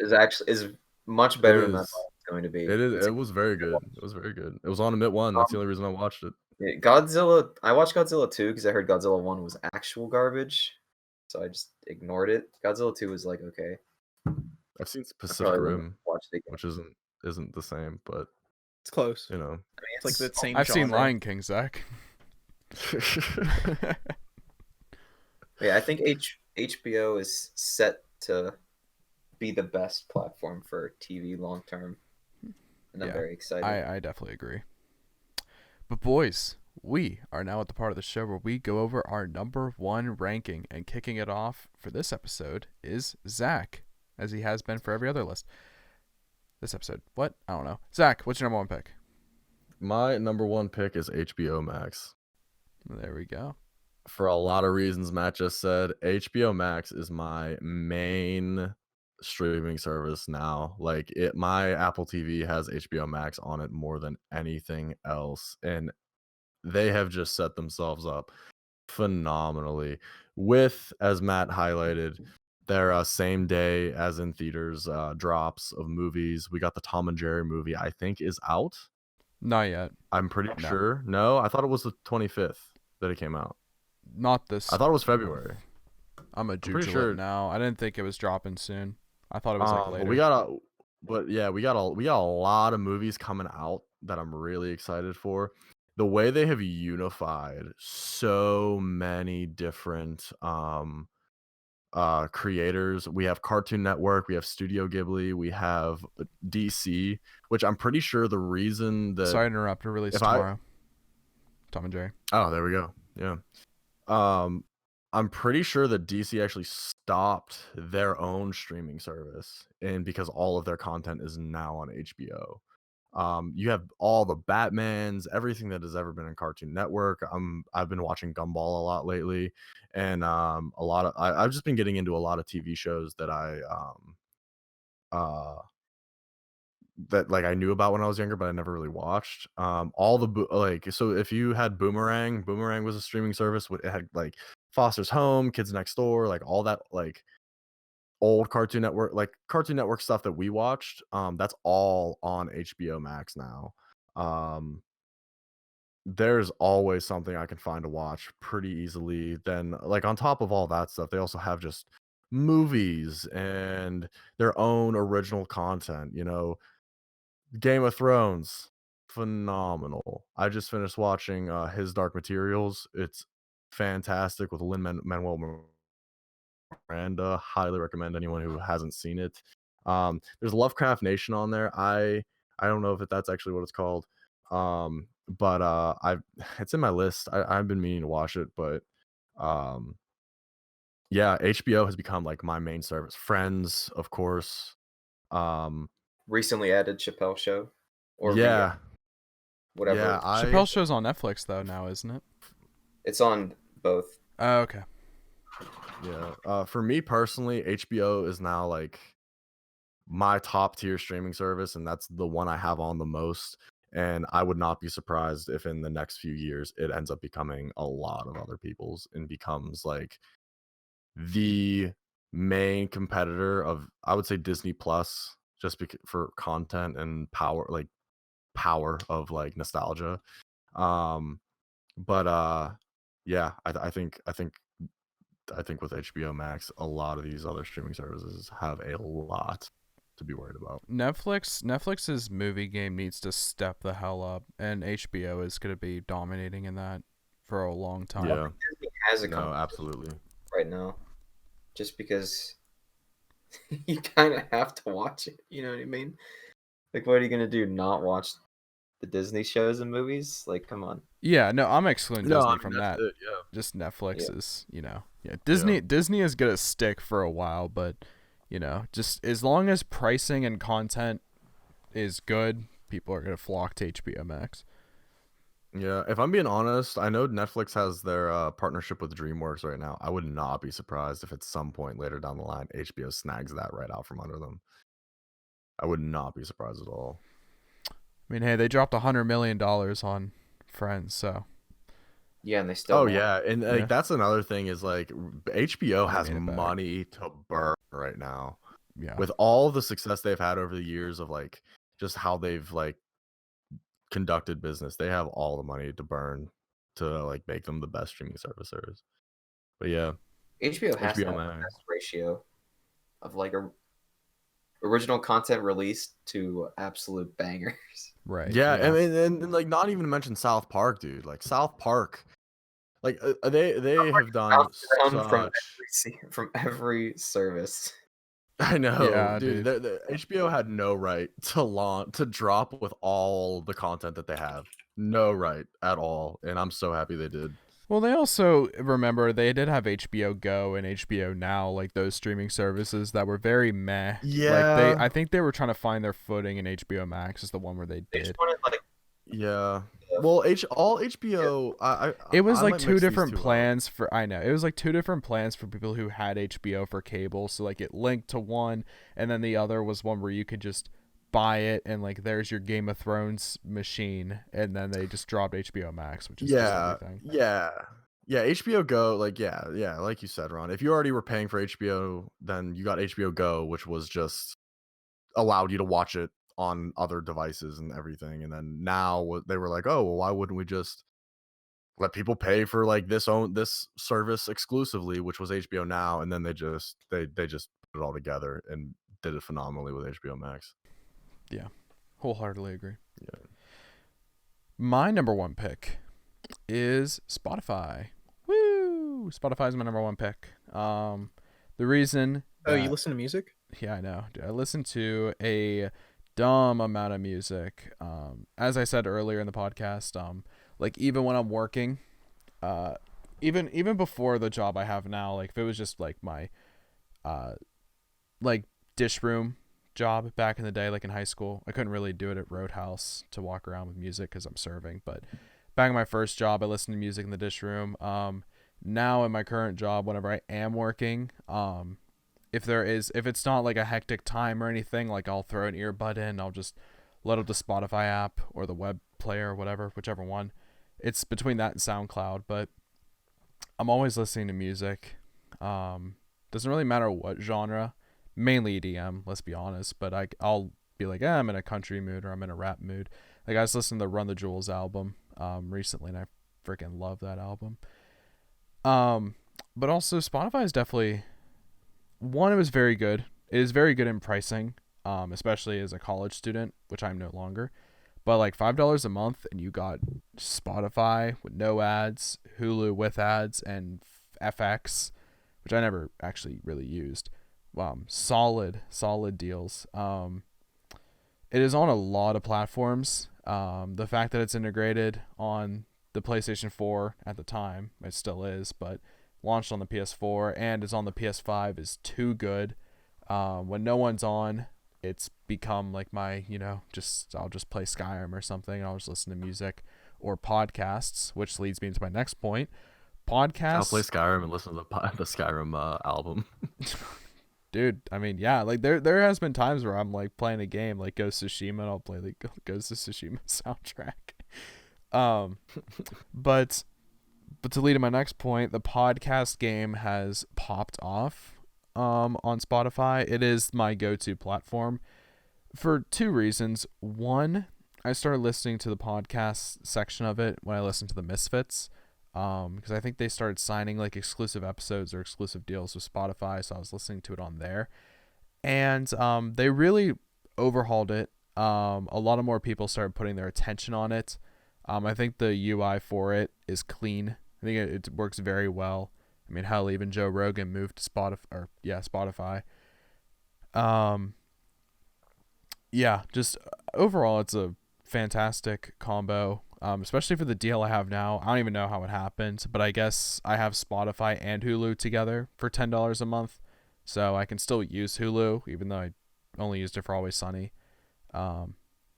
is much better than I thought it was going to be. It is. It was very good. It was very good. It was on Mit1. That's the only reason I watched it. Yeah, Godzilla. I watched Godzilla 2 because I heard Godzilla 1 was actual garbage, so I just ignored it. Godzilla 2 was like okay. I've seen Pacific Rim, which isn't the same, but it's close. You know, I mean, it's like that same. I've genre. seen Lion King, Zach. Yeah, I think HBO is set to be the best platform for TV long term, and I'm very excited. I definitely agree. But boys, we are now at the part of the show where we go over our number 1 ranking, and kicking it off for this episode is Zach, as he has been for every other list. This episode, what? I don't know. Zach, what's your number 1 pick? My number 1 pick is HBO Max. There we go. For a lot of reasons Matt just said, HBO Max is my main streaming service now. Like my Apple TV has HBO Max on it more than anything else, and they have just set themselves up phenomenally with, as Matt highlighted, their same day as in theaters drops of movies. We got the Tom and Jerry movie, I think, is out. Not yet. I'm pretty sure. No, I thought it was the 25th that it came out. Not this. I thought it was February. I'm a Juju now. I didn't think it was dropping soon. I thought it was like later. We got a lot of movies coming out that I'm really excited for. The way they have unified so many different creators. We have Cartoon Network, we have Studio Ghibli, we have DC, which I'm pretty sure the reason that... Sorry to interrupt. We're released tomorrow. Tom and Jerry. Oh, there we go. Yeah. I'm pretty sure that DC actually stopped their own streaming service, and because all of their content is now on HBO. You have all the Batmans, everything that has ever been in Cartoon Network. I've been watching Gumball a lot lately, and I've just been getting into a lot of TV shows that uh I knew about when I was younger, but I never really watched. All the so if you had Boomerang was a streaming service. It had like Foster's Home, Kids Next Door, like all that like old Cartoon Network stuff that we watched. That's all on HBO Max now. Um, there's always something I can find to watch pretty easily. Then, like on top of all that stuff, they also have just movies and their own original content. Game of Thrones, phenomenal. I just finished watching His Dark Materials. It's fantastic with Manuel Miranda. Highly recommend anyone who hasn't seen it. There's Lovecraft Nation on there. I don't know if that's actually what it's called. But I've it's in my list. I've been meaning to watch it, but um yeah, HBO has become like my main service. Friends, of course. Um Recently added Chappelle Show, or yeah, whatever. yeah, Chappelle Show's on Netflix though now, isn't it? It's on both. Oh, okay. for me personally, HBO is now like my top tier streaming service, and that's the one I have on the most. And I would not be surprised if in the next few years it ends up becoming a lot of other people's and becomes like the main competitor of, I would say, Disney Plus, just for content and power of like nostalgia. Um, but yeah, I think with HBO Max, a lot of these other streaming services have a lot to be worried about. Netflix's movie game needs to step the hell up, and HBO is going to be dominating in that for a long time. Yeah, Disney has a no, competition absolutely. right now, just because you kind of have to watch it. You know what I mean? Like, what are you gonna do? Not watch the Disney shows and movies? Like, come on. Yeah, no, I'm excluding No, Disney I mean, from that's that. it, yeah. Just Netflix Yeah. is, Disney is gonna stick for a while, but just as long as pricing and content is good, people are gonna flock to HBO Max. Yeah, if I'm being honest, I know Netflix has their partnership with DreamWorks right now. I would not be surprised if at some point later down the line, HBO snags that right out from under them. I would not be surprised at all. I mean, hey, they dropped $100 million on Friends, so Yeah, and they still. Oh Want yeah, and like Yeah. that's another thing is like HBO They has made it back. money to burn right now. yeah. With all the success they've had over the years of like just how they've like conducted business, they have all the money to burn to like make them the best streaming service there is. But yeah, HBO has to HBO have the Max. best ratio of like original content released to absolute bangers. Right. Yeah, and like not even to mention South Park, dude. Like South Park, like they have done Bounced around such. from every service. I know, Yeah, dude. dude. The HBO had no right to drop with all the content that they have. No right at all, and I'm so happy they did. Well, they also, remember, they did have HBO Go and HBO Now, like those streaming services that were very meh. Yeah. I think they were trying to find their footing, and HBO Max is the one where they They did. just wanted like Yeah. Well, all HBO. It was I like might two mix these different two up. plans for, I know, it was like two different plans for people who had HBO for cable. So like it linked to one, and then the other was one where you could just buy it, and like there's your Game of Thrones machine, and then they just dropped HBO Max, which is just Yeah, everything. yeah. HBO Go, like yeah, like you said, Ron. If you already were paying for HBO, then you got HBO Go, which was just allowed you to watch it on other devices and everything. And then now they were like, oh, well, why wouldn't we just let people pay for like this service exclusively, which was HBO Now, and then they just put it all together and did it phenomenally with HBO Max. Yeah, wholeheartedly agree. Yeah. My number one pick is Spotify. Woo! Spotify's my number one pick. The reason. Oh, you that- listen to music? Yeah, I know. Dude, I listen to a dumb amount of music. As I said earlier in the podcast, like even when I'm working, even before the job I have now, like if it was just like my uh like dish room job back in the day, like in high school, I couldn't really do it at Roadhouse to walk around with music because I'm serving. But back in my first job, I listened to music in the dish room. Now in my current job, whenever I am working, if it's not like a hectic time or anything, like I'll throw an earbud in, I'll just load up the Spotify app or the web player or whatever, whichever one. It's between that and SoundCloud, but I'm always listening to music. Doesn't really matter what genre, mainly EDM, let's be honest, but I'll be like, I'm in a country mood or I'm in a rap mood. Like I was listening to the Run the Jewels album recently, and I freaking love that album. But also Spotify is definitely one. It was very good. It is very good in pricing, especially as a college student, which I'm no longer. But like $5 a month, and you got Spotify with no ads, Hulu with ads, and FX, which I never actually really used. Solid deals. It is on a lot of platforms. The fact that it's integrated on the PlayStation 4 at the time, it still is, but launched on the PS4 and is on the PS5 is too good. When no one's on, it's become like my, I'll just play Skyrim or something, and I'll just listen to music or podcasts, which leads me into my next point. Podcasts. I'll play Skyrim and listen to the Skyrim album. Dude, I mean, yeah, like there has been times where I'm like playing a game like Ghost of Tsushima, and I'll play the Ghost of Tsushima soundtrack. But to lead to my next point, the podcast game has popped off on Spotify. It is my go-to platform for two reasons. One, I started listening to the podcast section of it when I listened to the Misfits, because I think they started signing like exclusive episodes or exclusive deals with Spotify, so I was listening to it on there. And they really overhauled it. A lot of more people started putting their attention on it. I think the UI for it is clean. I think it works very well. I mean, hell, even Joe Rogan moved to Spotify. Yeah, just overall, it's a fantastic combo. Especially for the deal I have now. I don't even know how it happened, but I guess I have Spotify and Hulu together for $10 a month, so I can still use Hulu even though I only used it for Always Sunny.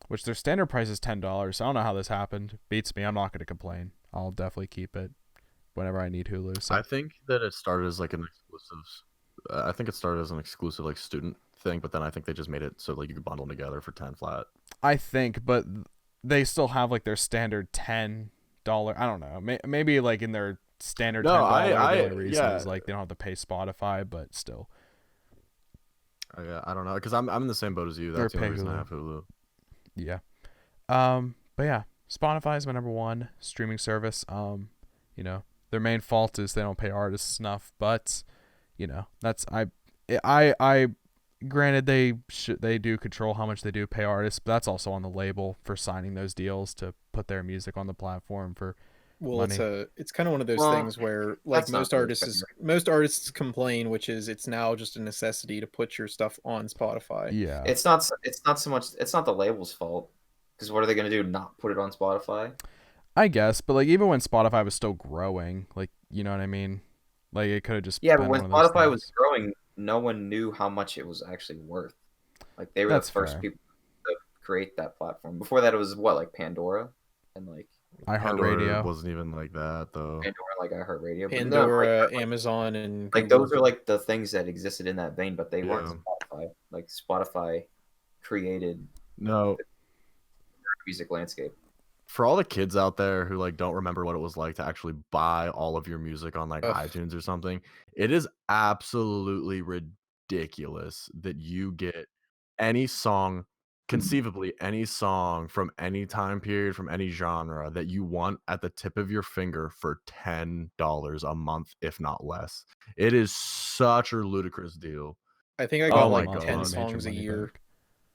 Which their standard price is $10. So I don't know how this happened. Beats me. I'm not going to complain. I'll definitely keep it whenever I need Hulu. So I think that it started as like an exclusive. I think it started as an exclusive like student thing, but then I think they just made it so like you could bundle them together for 10 flat. I think, but they still have like their standard $10. I don't know. Maybe like in their standard $10. The only reason is like they don't have to pay Spotify, but still. I don't know, because I'm in the same boat as you. That's the only reason I have Hulu. Yeah. But yeah, Spotify is my number one streaming service. Their main fault is they don't pay artists enough, but that's I granted they do control how much they do pay artists, but that's also on the label for signing those deals to put their music on the platform for money. It's kind of one of those things where like most artists complain, which is it's now just a necessity to put your stuff on Spotify. Yeah. It's not so much, it's not the label's fault, because what are they going to do, not put it on Spotify? I guess, but like even when Spotify was still growing, like, you know what I mean? Like it could have just but when Spotify was growing, no one knew how much it was actually worth. Like they were the first people to create that platform. Before that, it was like Pandora and like iHeartRadio. Wasn't even like that though. Pandora, like iHeartRadio. Pandora, Amazon, and like those are like the things that existed in that vein, but they weren't Spotify. Like Spotify created the music landscape. For all the kids out there who like don't remember what it was like to actually buy all of your music on like iTunes or something, it is absolutely ridiculous that you get any song, conceivably any song from any time period, from any genre that you want at the tip of your finger for $10 a month, if not less. It is such a ludicrous deal. I think I got like 10 songs a year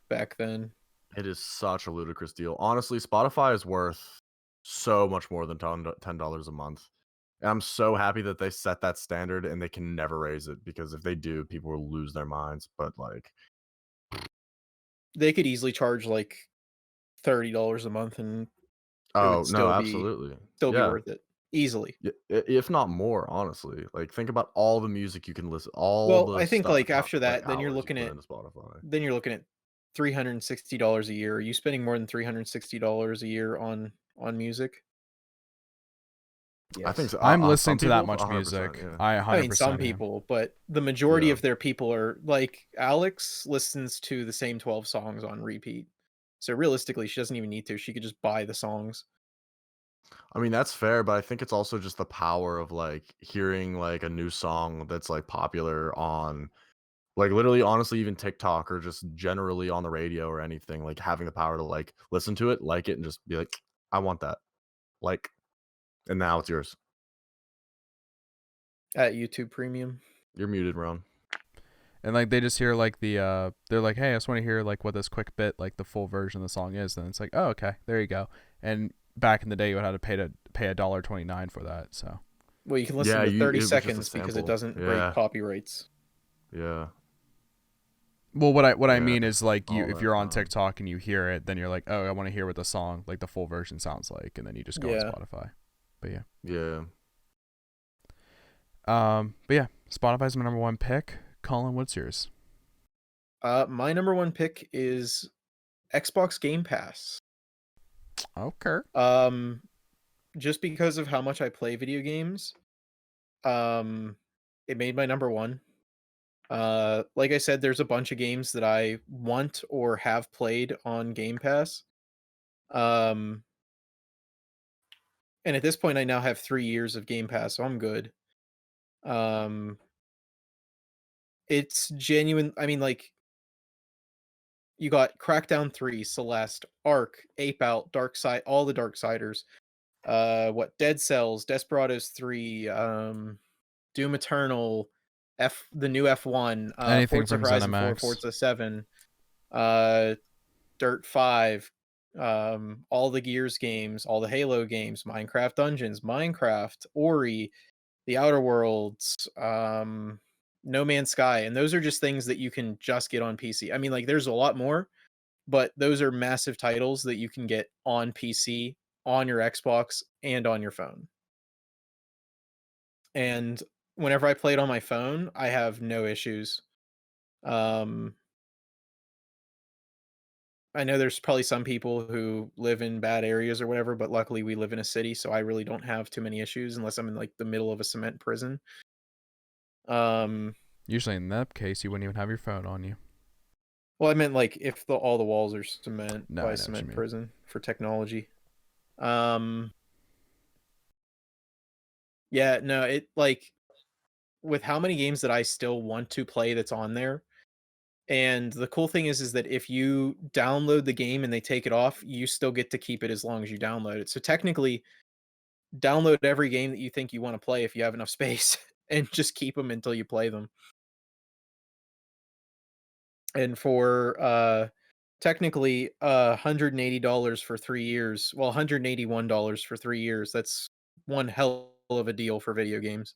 back then. It is such a ludicrous deal. Honestly, Spotify is worth so much more than $10 a month. And I'm so happy that they set that standard and they can never raise it, because if they do, people will lose their minds. But like, they could easily charge like $30 a month and absolutely still be worth it. easily. If not more, honestly. Like, think about all the music you can listen, all Well, the I think stuff, like after like that, then you're hours you looking put at into Spotify. $360 a year. Are you spending more than $360 a year on music? I think Yes. so. I'm listening Some to that people, much 100%, music. yeah. I I mean, 100% some am. people, but the majority Yeah. of their people are like Alex listens to the same 12 songs on repeat. So realistically, she doesn't even need to. She could just buy the songs. I mean, that's fair, but I think it's also just the power of like hearing like a new song that's like popular on like literally honestly even TikTok or just generally on the radio or anything, like having the power to like listen to it, like it, and just be like, I want that. Like, and now it's yours. At YouTube Premium. You're muted, Ron. And like they just hear like they're like, hey, I just want to hear like what this quick bit, like the full version of the song is. And it's like, oh, okay, there you go. And back in the day, you would have to pay $1.29 for that. So Well, you can listen Yeah, to 30 it was just a seconds because it sample. doesn't break Yeah, copyrights. yeah, well, what I yeah. mean is like All if that you're on time. TikTok and you hear it, then you're like, oh, I want to hear what the song, like the full version, sounds like, and then you just go on Yeah. Spotify. But yeah, Yeah. but yeah, Spotify's my number one pick. Colin, what's yours? My number one pick is Xbox Game Pass. Okay. Just because of how much I play video games, it made my number one. Like I said, there's a bunch of games that I want or have played on Game Pass. And at this point, I now have 3 years of Game Pass, so I'm good. Um, it's genuine. I mean, like, you got Crackdown 3, Celeste, Ark, Ape Out, Darkside, all the Darksiders. Dead Cells, Desperados 3, Doom Eternal, the new F1, Anything Forza from Horizon 4, ZeniMax. Forza 7, uh, Dirt 5, all the Gears games, all the Halo games, Minecraft Dungeons, Minecraft, Ori, The Outer Worlds, No Man's Sky, and those are just things that you can just get on PC. I mean, like, there's a lot more, but those are massive titles that you can get on PC, on your Xbox, and on your phone. And whenever I play it on my phone, I have no issues. Um, I know there's probably some people who live in bad areas or whatever, but luckily we live in a city, so I really don't have too many issues unless I'm in like the middle of a cement prison. Um, Usually in that case, you wouldn't even have your phone on you. well, I meant like if all the walls are cement No, by I know what you cement mean. prison for technology. Um, yeah, no, it like with how many games that I still want to play that's on there. And the cool thing is that if you download the game and they take it off, you still get to keep it as long as you download it. So technically, download every game that you think you want to play if you have enough space and just keep them until you play them. And for technically $180 for 3 years, well $181 for 3 years, that's one hell of a deal for video games.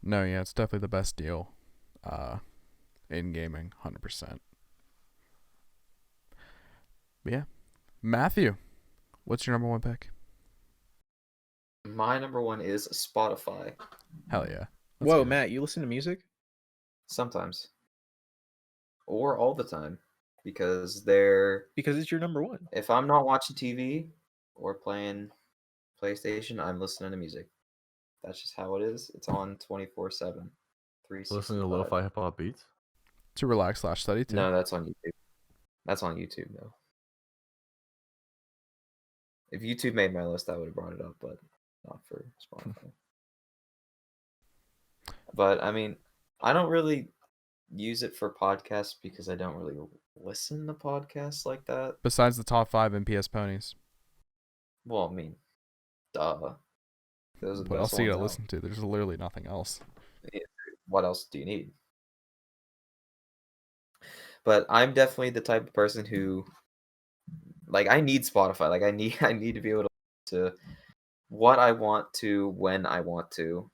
No, yeah, it's definitely the best deal in gaming, 100%. But yeah. Matthew, what's your number one pick? My number one is Spotify. Hell yeah. Let's Whoa, go. Matt, you listen to music? Sometimes. Or all the time. Because they're Because it's your number one. if I'm not watching TV or playing PlayStation, I'm listening to music. That's just how it is. It's on 24/7. Listening to 365. lo-fi hip hop beats. To relax / study too. No, that's on YouTube. That's on YouTube though. If YouTube made my list, I would have brought it up, but not for Spotify. But I mean, I don't really use it for podcasts because I don't really listen to podcasts like that. Besides the top 5 PS ponies, Well, I mean, duh. Those are the what best else are you ones gonna out. listen to? There's literally nothing else. What else do you need? But I'm definitely the type of person who, like, I need Spotify. Like, I need to be able to what I want to when I want to,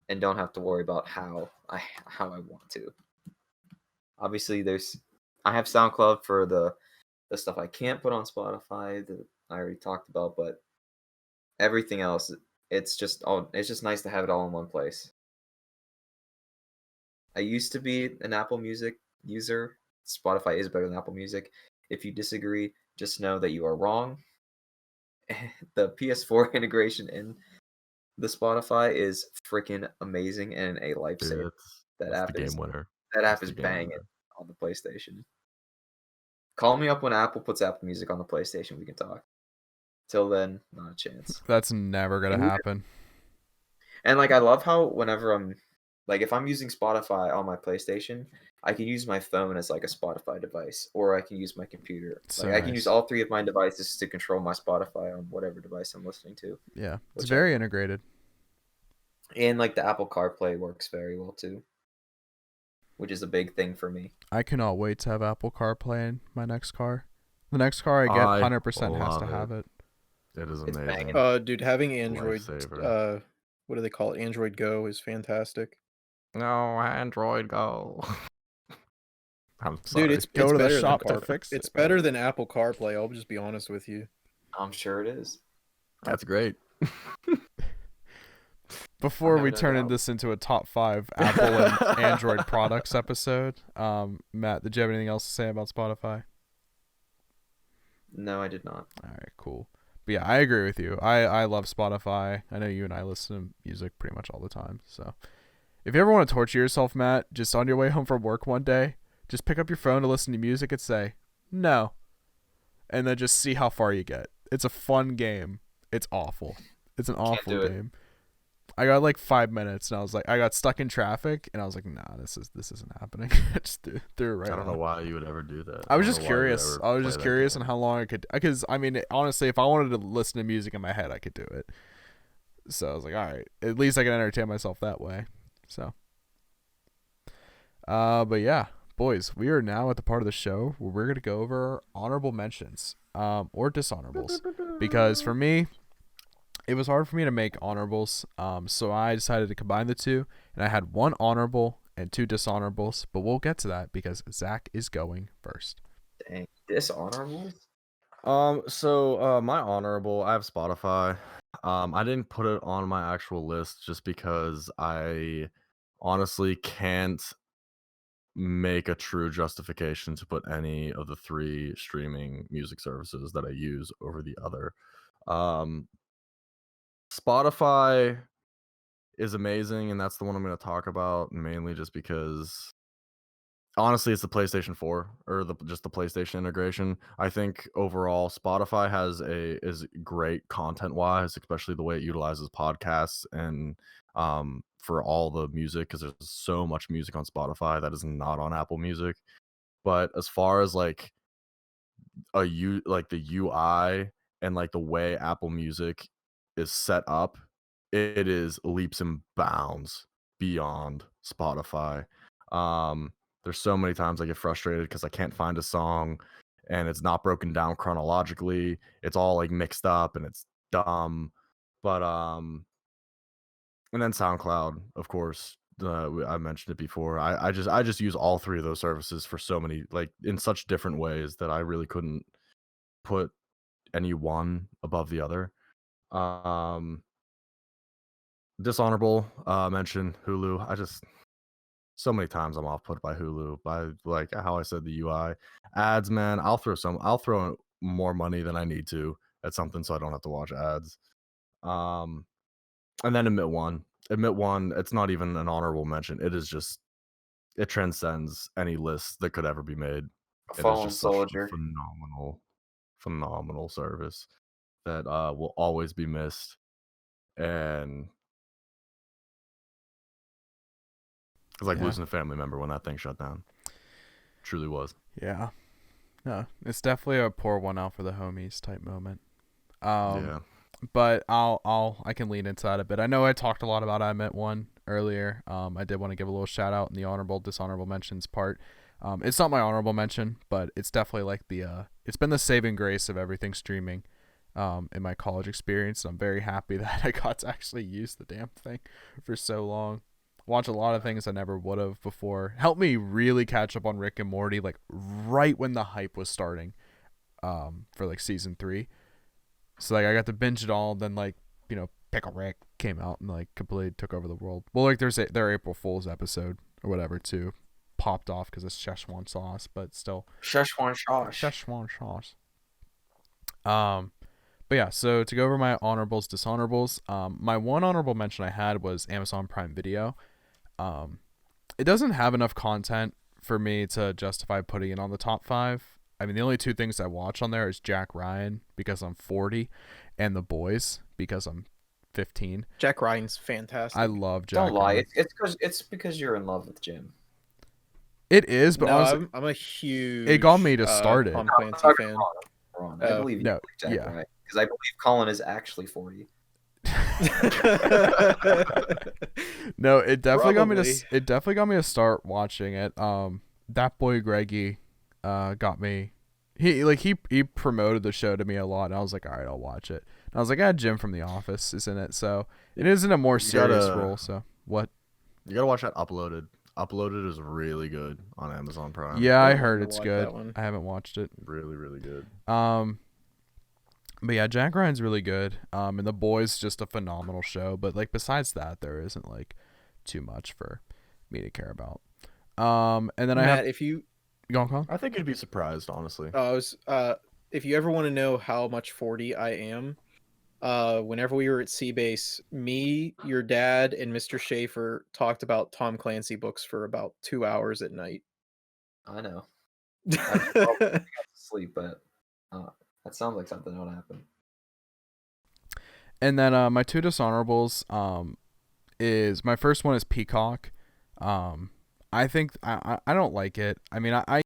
and don't have to worry about how I want to. Obviously, I have SoundCloud for the stuff I can't put on Spotify that I already talked about, but everything else, it's just nice to have it all in one place. I used to be an Apple Music user. Spotify is better than Apple Music. If you disagree, just know that you are wrong. The PS4 integration in the Spotify is freaking amazing and a lifesaver. Dude, That that's the app is game winner. that app That's is the game banging winner. on the PlayStation. Call me up when Apple puts Apple Music on the PlayStation. We can talk. Till then, not a chance. That's never gonna And happen. And like I love how whenever I'm like if I'm using Spotify on my PlayStation, I can use my phone as like a Spotify device, or I can use my computer. So Like I can use nice. all three of my devices to control my Spotify on whatever device I'm listening to. Yeah, it's Which very integrated. And like the Apple CarPlay works very well too, which is a big thing for me. I cannot wait to have Apple CarPlay in my next car. The next car I get, 100% has to love have it. It is It's amazing. banging. Dude, having Android, Lifesaver. what do they call it? Android Go is fantastic. No, Android Go. I'm sorry. Dude, it's Go to the better shop than to fix It's it, bro. better than Apple CarPlay. I'll just be honest with you. I'm sure it is. That's great. Before have we no turn doubt. this into a top 5 Apple and Android products episode, Matt, did you have anything else to say about Spotify? No, I did not. All right, cool. But yeah, I agree with you. I love Spotify. I know you and I listen to music pretty much all the time. So if you ever want to torture yourself, Matt, just on your way home from work one day, just pick up your phone to listen to music and say, no. And then just see how far you get. It's a fun game. It's awful. It's an awful do it. game. I got like 5 minutes and I got stuck in traffic and I was like, nah, this isn't happening. I just threw it right I don't know on. why you would ever do that. I was don't just know why you would curious. ever I was play just that curious on game. how long I could, because I mean, honestly, if I wanted to listen to music in my head, I could do it. So I was like, all right, at least I can entertain myself that way. So, but yeah, boys, we are now at the part of the show where we're gonna go over honorable mentions, or dishonorables, because for me, it was hard for me to make honorables. So I decided to combine the two, and I had one honorable and 2 dishonorables. But we'll get to that because Zach is going first. Dang. Dishonorables? So my honorable, I have Spotify. I didn't put it on my actual list just because I honestly can't make a true justification to put any of the 3 streaming music services that I use over the other. Spotify is amazing, and that's the one I'm going to talk about mainly just because honestly, it's the PlayStation 4 or just the PlayStation integration. I think overall Spotify is great content-wise, especially the way it utilizes podcasts and for all the music, because there's so much music on Spotify that is not on Apple Music. But as far as like the UI and like the way Apple Music is set up, it is leaps and bounds beyond Spotify. There's so many times I get frustrated because I can't find a song and it's not broken down chronologically. It's all like mixed up and it's dumb. But and then SoundCloud, of course. I mentioned it before. I just use all 3 of those services for so many, like, in such different ways that I really couldn't put any one above the other. Dishonorable mention Hulu. I just so many times I'm off put by Hulu by like how I said the UI ads. Man, I'll throw more money than I need to at something so I don't have to watch ads. And then Admit One. Admit One, it's not even an honorable mention. It is just, it transcends any list that could ever be made. A It is fallen just such a soldier. phenomenal service that will always be missed. And it's like Yeah. losing a family member when that thing shut down. Truly was. Yeah. No, it's definitely a pour one out for the homies type moment. Yeah. But I can lean into that a bit. I know I talked a lot about I Met One earlier. I did want to give a little shout out in the honorable, dishonorable mentions part. It's not my honorable mention, but it's definitely like it's been the saving grace of everything streaming, in my college experience. I'm very happy that I got to actually use the damn thing for so long. Watch a lot of things I never would have before. Helped me really catch up on Rick and Morty, like right when the hype was starting, for like season 3. So like I got to binge it all. Then like Pickle Rick came out and like completely took over the world. Well, like their April Fool's episode or whatever too popped off because of Szechuan sauce, but still Szechuan sauce. Szechuan sauce. But yeah, so to go over my honorables, dishonorables, my one honorable mention I had was Amazon Prime Video. It doesn't have enough content for me to justify putting it on the top 5. I mean, the only 2 things I watch on there is Jack Ryan because I'm 40 and The Boys because I'm 15. Jack Ryan's fantastic. I love Jack Don't lie. Ryan. It's because you're in love with Jim. It is, but no, honestly, I'm a huge. it got me to start it. Tom No, Clancy I'm fan. wrong. I Oh. believe you No, like Jack yeah. Ryan because I believe Colin is actually 40. No, it definitely got me Probably. to. It definitely got me to start watching it. That boy Greggy, got me. He promoted the show to me a lot, and I was like, all right, I'll watch it. And I was like, Jim from The Office is in it, so it is in a more serious role. So what? You gotta watch that Uploaded. Uploaded is really good on Amazon Prime. Yeah, I I've heard never it's watched good. that one. I haven't watched it. Really, really good. But yeah, Jack Ryan's really good. And The Boys just a phenomenal show. But like besides that, there isn't like too much for me to care about. And then Matt, I have if you, go on, Colin? I think you'd be surprised, honestly. if you ever want to know how much 40 I am, whenever we were at Seabase, me, your dad, and Mr. Schaefer talked about Tom Clancy books for about 2 hours at night. I know. I probably got to sleep, but that sounds like something that would happen. And then my 2 dishonorables is my first one is Peacock. I think I don't like it. I mean, I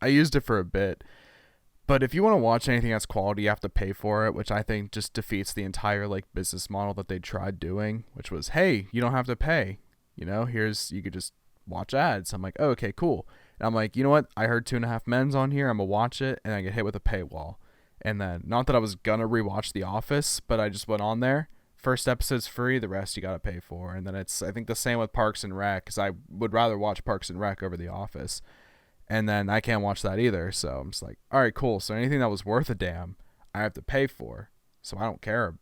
used it for a bit. But if you want to watch anything that's quality, you have to pay for it, which I think just defeats the entire like business model that they tried doing, which was, hey, you don't have to pay. You could just watch ads. I'm like, oh, okay, cool. And I'm like, you know what? I heard 2.5 Men's on here. I'm gonna watch it, and I get hit with a paywall. And then, not that I was gonna rewatch The Office, but I just went on there. First episode's free, the rest you gotta pay for. And then it's, I think, the same with Parks and Rec, because I would rather watch Parks and Rec over The Office. And then I can't watch that either. So I'm just like, all right, cool. So anything that was worth a damn, I have to pay for. So I don't care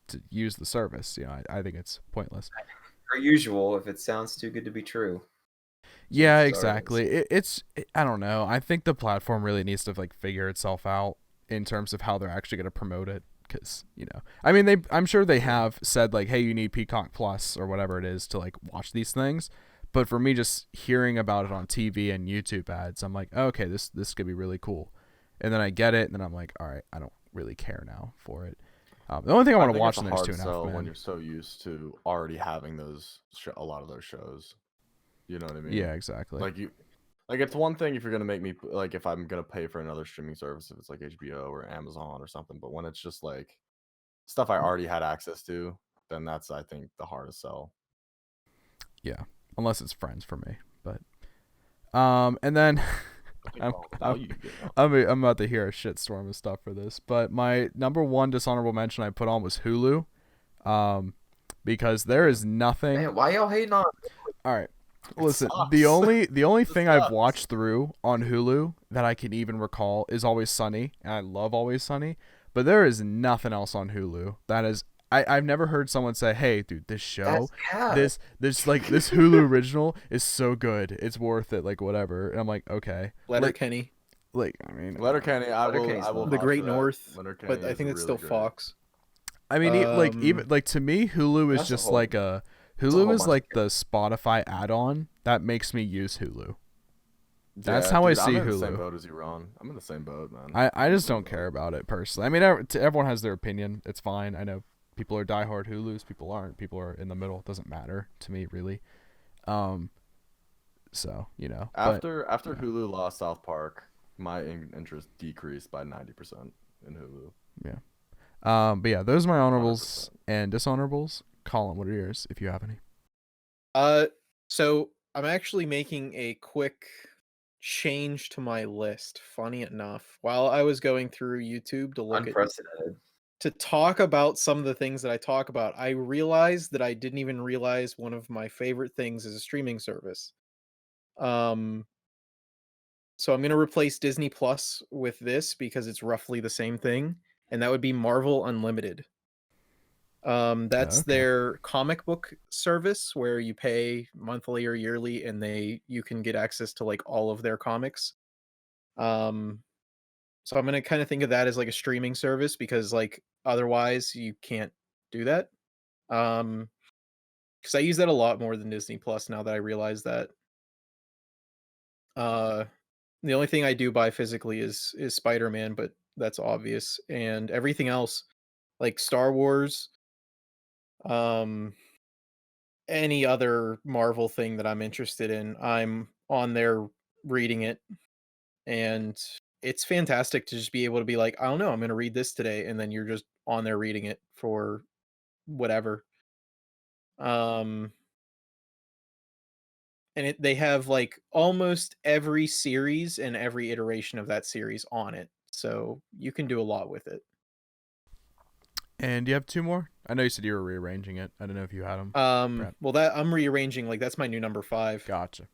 to use the service. I think it's pointless. Per usual, if it sounds too good to be true. Yeah, Sorry. exactly. I don't know. I think the platform really needs to like figure itself out in terms of how they're actually going to promote it. Because, I mean, I'm sure they have said like, hey, you need Peacock Plus or whatever it is to like watch these things. But for me, just hearing about it on TV and YouTube ads, I'm like, oh, okay, this could be really cool. And then I get it, and then I'm like, all right, I don't really care now for it. The only thing I want to think watch it's in a there is hard 2.5 sell Men. when you're so used to already having a lot of those shows. You know what I mean? Yeah, exactly. Like it's one thing if you're gonna make me like if I'm gonna pay for another streaming service if it's like HBO or Amazon or something, but when it's just like stuff I already had access to, then that's I think the hardest sell. Yeah, unless it's Friends for me, but and then I'm about to hear a shitstorm of stuff for this, but my number 1 dishonorable mention I put on was Hulu, because there is nothing. Man, why y'all hating on? All right, listen. sucks. The only thing I've sucks. watched through on Hulu that I can even recall is Always Sunny, and I love Always Sunny. But there is nothing else on Hulu that is. I've never heard someone say, "Hey, dude, this show, this Hulu original is so good, it's worth it." Like whatever, and I'm like, okay. Letterkenny, I mean, Letterkenny, I Letterkenny's will. fun. The vouch Great for that. North, Letterkenny but I is think it's really still great. Fox. I mean, even like to me, Hulu is That's a just whole- like a whole Hulu is bunch like of the Spotify add-on that makes me use Hulu. That's Yeah, how I dude, see I'm in the same Hulu. boat as you, Ron. I'm in the same boat, man. I just don't care about it personally. I mean, everyone has their opinion. It's fine. I know people are diehard Hulus. People aren't. People are in the middle. It doesn't matter to me really. So After yeah. Hulu lost South Park, my interest decreased by 90% in Hulu. Yeah. But yeah, those are my honorables 100%. and dishonorables. Colin, what are yours if you have any? So I'm actually making a quick change to my list. Funny enough, while I was going through YouTube to look Unprecedented. to talk about some of the things that I talk about, I realized that I didn't even realize one of my favorite things is a streaming service. So I'm gonna replace Disney Plus with this because it's roughly the same thing, and that would be Marvel Unlimited. That's Okay. their comic book service where you pay monthly or yearly, and you can get access to like all of their comics. Um, so I'm gonna kind of think of that as like a streaming service because like otherwise you can't do that. Because I use that a lot more than Disney Plus now that I realize that. Uh, the only thing I do buy physically is Spider-Man, but that's obvious, and everything else, like Star Wars, um, any other Marvel thing that I'm interested in, I'm on there reading it, and it's fantastic to just be able to be like, I don't know, I'm gonna read this today, and then you're just on there reading it for whatever. Um, and they have like almost every series and every iteration of that series on it, so you can do a lot with it. And you have two more? I know you said you were rearranging it. I don't know if you had them. Well, that I'm rearranging, like that's my new number 5. Gotcha.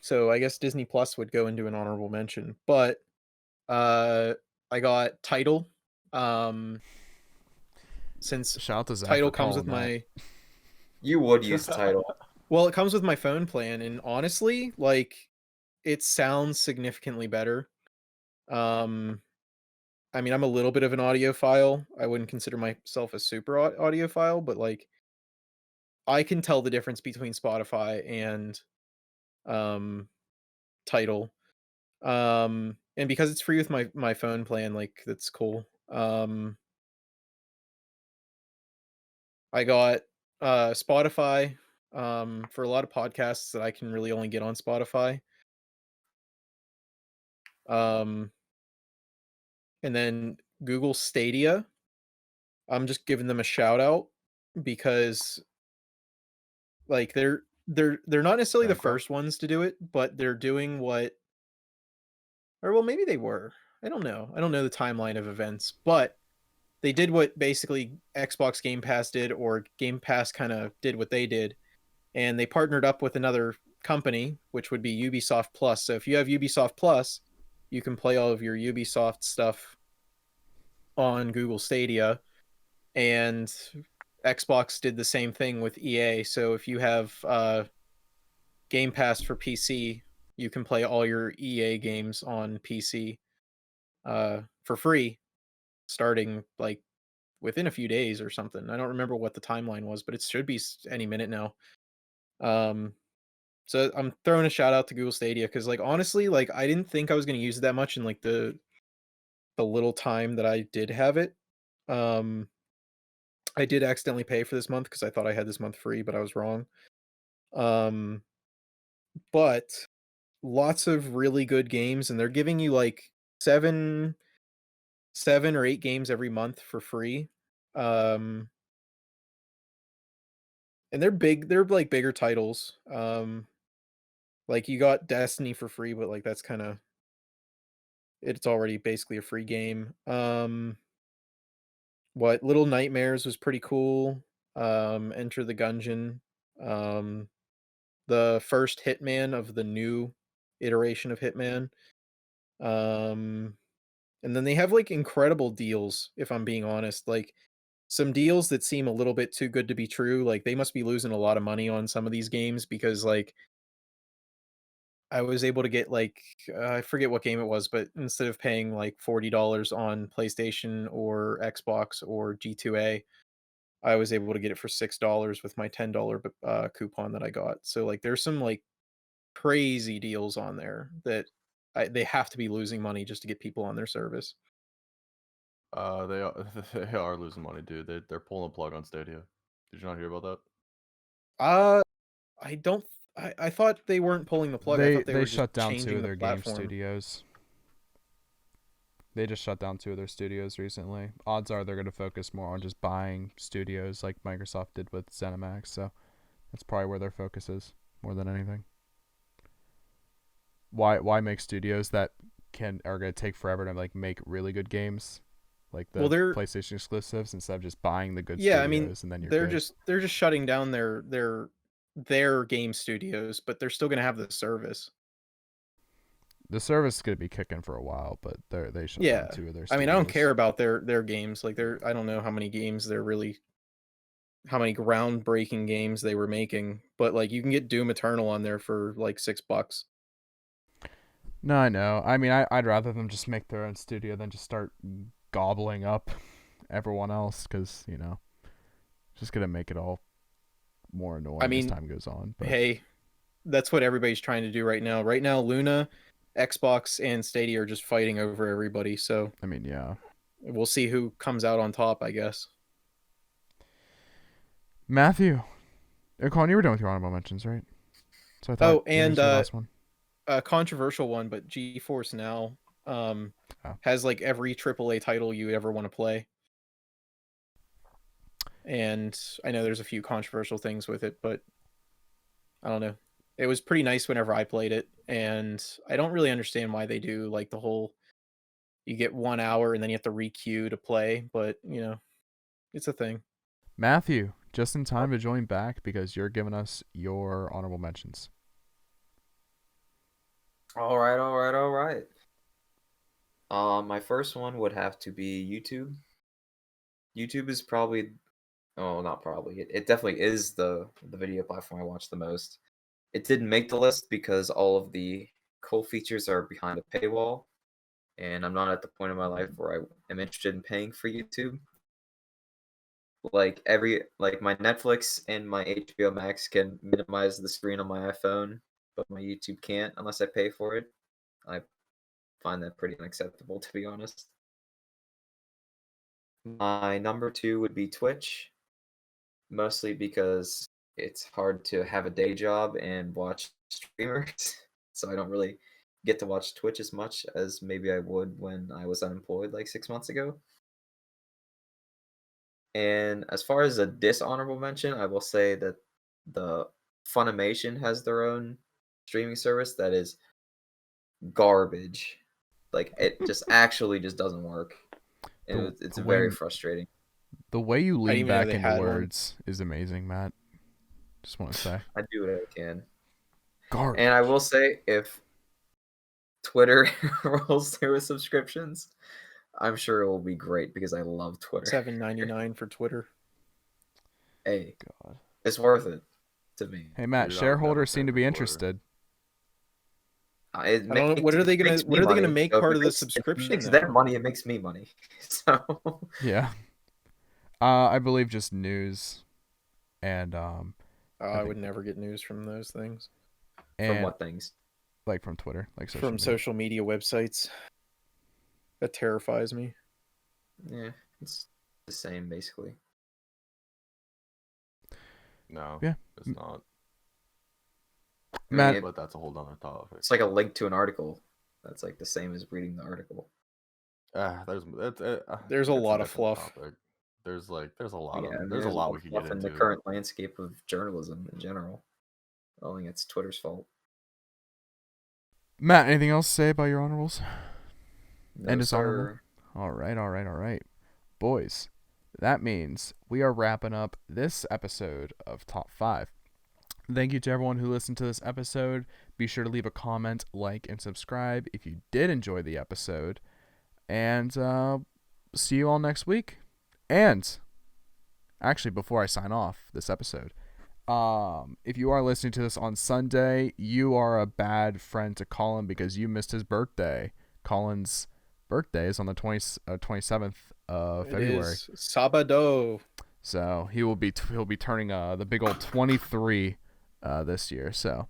So I guess Disney Plus would go into an honorable mention, but uh, I got Title. Since Shout out to Zach Title for comes with calling that. my You would use Title. well, it comes with my phone plan, and honestly, like it sounds significantly better. Um, I mean, I'm a little bit of an audiophile. I wouldn't consider myself a super audiophile, but like I can tell the difference between Spotify and um Title. And because it's free with my phone plan, like that's cool. I got Spotify for a lot of podcasts that I can really only get on Spotify. Um and then Google Stadia. I'm just giving them a shout out because like they're not necessarily the Bankrupt? first ones to do it, but they're doing what, or well, maybe they were. I don't know. I don't know the timeline of events, but they did what basically Xbox Game Pass did, or Game Pass kind of did what they did, and they partnered up with another company, which would be Ubisoft Plus. So if you have Ubisoft Plus, you can play all of your Ubisoft stuff on Google Stadia, and Xbox did the same thing with EA. So if you have Game Pass for PC, you can play all your EA games on PC for free, starting like within a few days or something. I don't remember what the timeline was, but it should be any minute now. Um, so I'm throwing a shout out to Google Stadia because, like, honestly, like I didn't think I was going to use it that much in like the little time that I did have it. Um, I did accidentally pay for this month because I thought I had this month free, but I was wrong. Um, but lots of really good games, and they're giving you like seven, 7 or 8 games every month for free. Um, and they're big. They're like bigger titles. Like you got Destiny for free, but like that's kind of it's already basically a free game. What Little Nightmares was pretty cool. Enter the Gungeon. Um, the first Hitman of the new iteration of Hitman. Um, and then they have like incredible deals, if I'm being honest. Like some deals that seem a little bit too good to be true. Like they must be losing a lot of money on some of these games because like I was able to get like I forget what game it was, but instead of paying like $40 on PlayStation or Xbox or G2A, I was able to get it for $6 with my $10 coupon that I got. So like there's some like crazy deals on there that they have to be losing money just to get people on their service. They are they are losing money, dude. They're pulling the plug on Stadia. Did you not hear about that? Uh I don't I thought they weren't pulling the plug. I thought they They were just shut down 2 changing of the their game platform. studios. They just shut down 2 of their studios recently. Odds are they're going to focus more on just buying studios like Microsoft did with ZeniMax. So that's probably where their focus is more than anything. Why make studios that are going to take forever to like make really good games, like Well, the they're PlayStation exclusives, instead of just buying the good yeah, I mean, studios and then you're good. they're just shutting down their game studios, but they're still going to have the service. the service is gonna be kicking for a while, but they shut down Yeah. 2 of their I mean, I don't studios. care about their games. Like I don't know how many groundbreaking games they were making, but like you can get Doom Eternal on there for like $6. No, I know. I mean, I'd rather them just make their own studio than just start gobbling up everyone else, because it's just gonna make it all more annoying I as mean, time goes on. But hey, that's what everybody's trying to do right now. Right now, Luna, Xbox, and Stadia are just fighting over everybody. So I mean, yeah. we'll see who comes out on top, I guess. Matthew, Colin, you were done with your honorable mentions, right? So I thought Oh, yours and was your last one. a controversial one, but GeForce Now Oh. has like every AAA title you ever want to play. And I know there's a few controversial things with it, but I don't know. It was pretty nice whenever I played it, and I don't really understand why they do like the whole you get 1 hour and then you have to re-queue to play, but it's a thing. Matthew, just in time to join back because you're giving us your honorable mentions. All right, all right, all right. My first one would have to be YouTube. YouTube is probably, oh, not probably. It definitely is the video platform I watch the most. It didn't make the list because all of the cool features are behind a paywall, and I'm not at the point in my life where I am interested in paying for YouTube. Like my Netflix and my HBO Max can minimize the screen on my iPhone, but my YouTube can't unless I pay for it. I find that pretty unacceptable, to be honest. My number 2 would be Twitch, mostly because it's hard to have a day job and watch streamers, so I don't really get to watch Twitch as much as maybe I would when I was unemployed like 6 months ago. And as far as a dishonorable mention, I will say that the Funimation has their own streaming service that is garbage. Like it just actually just doesn't work. And it's the very way frustrating. the way you I didn't lean even know back they into had one. words is amazing, Matt. Just want to say, I do what I can. garbage. And I will say, if Twitter rolls through with subscriptions, I'm sure it will be great because I love Twitter. $7.99 for Twitter. Hey, God. it's worth it to me. Hey Matt, Dude, I would never shareholders pay seem to for be Twitter. interested. I don't know. What are they gonna make So if part it of the makes- if it subscription? makes Though? their money, it makes me money. So Yeah. I believe just news, and I would never get news from those things. from what things? like from Twitter, like social From media. social media websites. That terrifies me. Yeah, it's the same basically. No, Yeah. it's not. Matt, But that's a whole other topic. It's like a link to an article. That's like the same as reading the article. There's There's a it's lot of different fluff. topic. There's a lot Yeah, I mean, there's a lot we of could get fluff in the into. current landscape of journalism in general. I don't think it's Twitter's fault. Matt, anything else to say about your honorables? No, And dishonorable? sir. All right. Boys, that means we are wrapping up this episode of Top 5. Thank you to everyone who listened to this episode. Be sure to leave a comment, like, and subscribe if you did enjoy the episode. And see you all next week. And actually, before I sign off this episode, if you are listening to this on Sunday, you are a bad friend to Colin because you missed his birthday. Colin's birthday is on the 27th of February. It is Sabado. So he'll be turning the big old 23 this year. So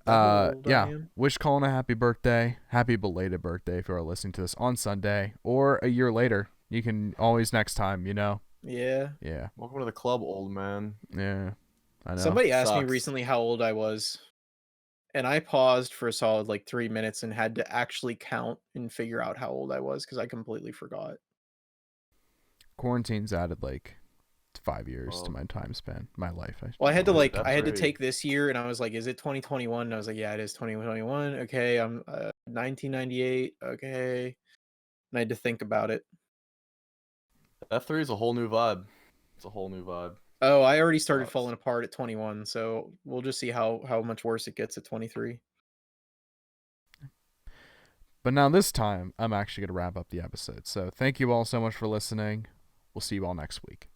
How old I yeah, am? wish Colin a happy birthday, happy belated birthday if you are listening to this on Sunday or a year later. You can always next time, Yeah. Yeah. Welcome to the club, old man. Yeah. I know. Somebody asked me Sucks. recently how old I was, and I paused for a solid like 3 minutes and had to actually count and figure out how old I was because I completely forgot. Quarantine's added like 5 years to Well- my time span, my life. Well, I had to Dude, I had to that's take this year, and I was like, "Is it 2021?" And I was like, "Yeah, it is 2021." Okay, I'm 1998. Okay, and I had to think about it. F3 is a whole new vibe. It's a whole new vibe. Oh, I already started Sucks. falling apart at 21, so we'll just see how much worse it gets at 23. But now this time, I'm actually going to wrap up the episode. So thank you all so much for listening. We'll see you all next week.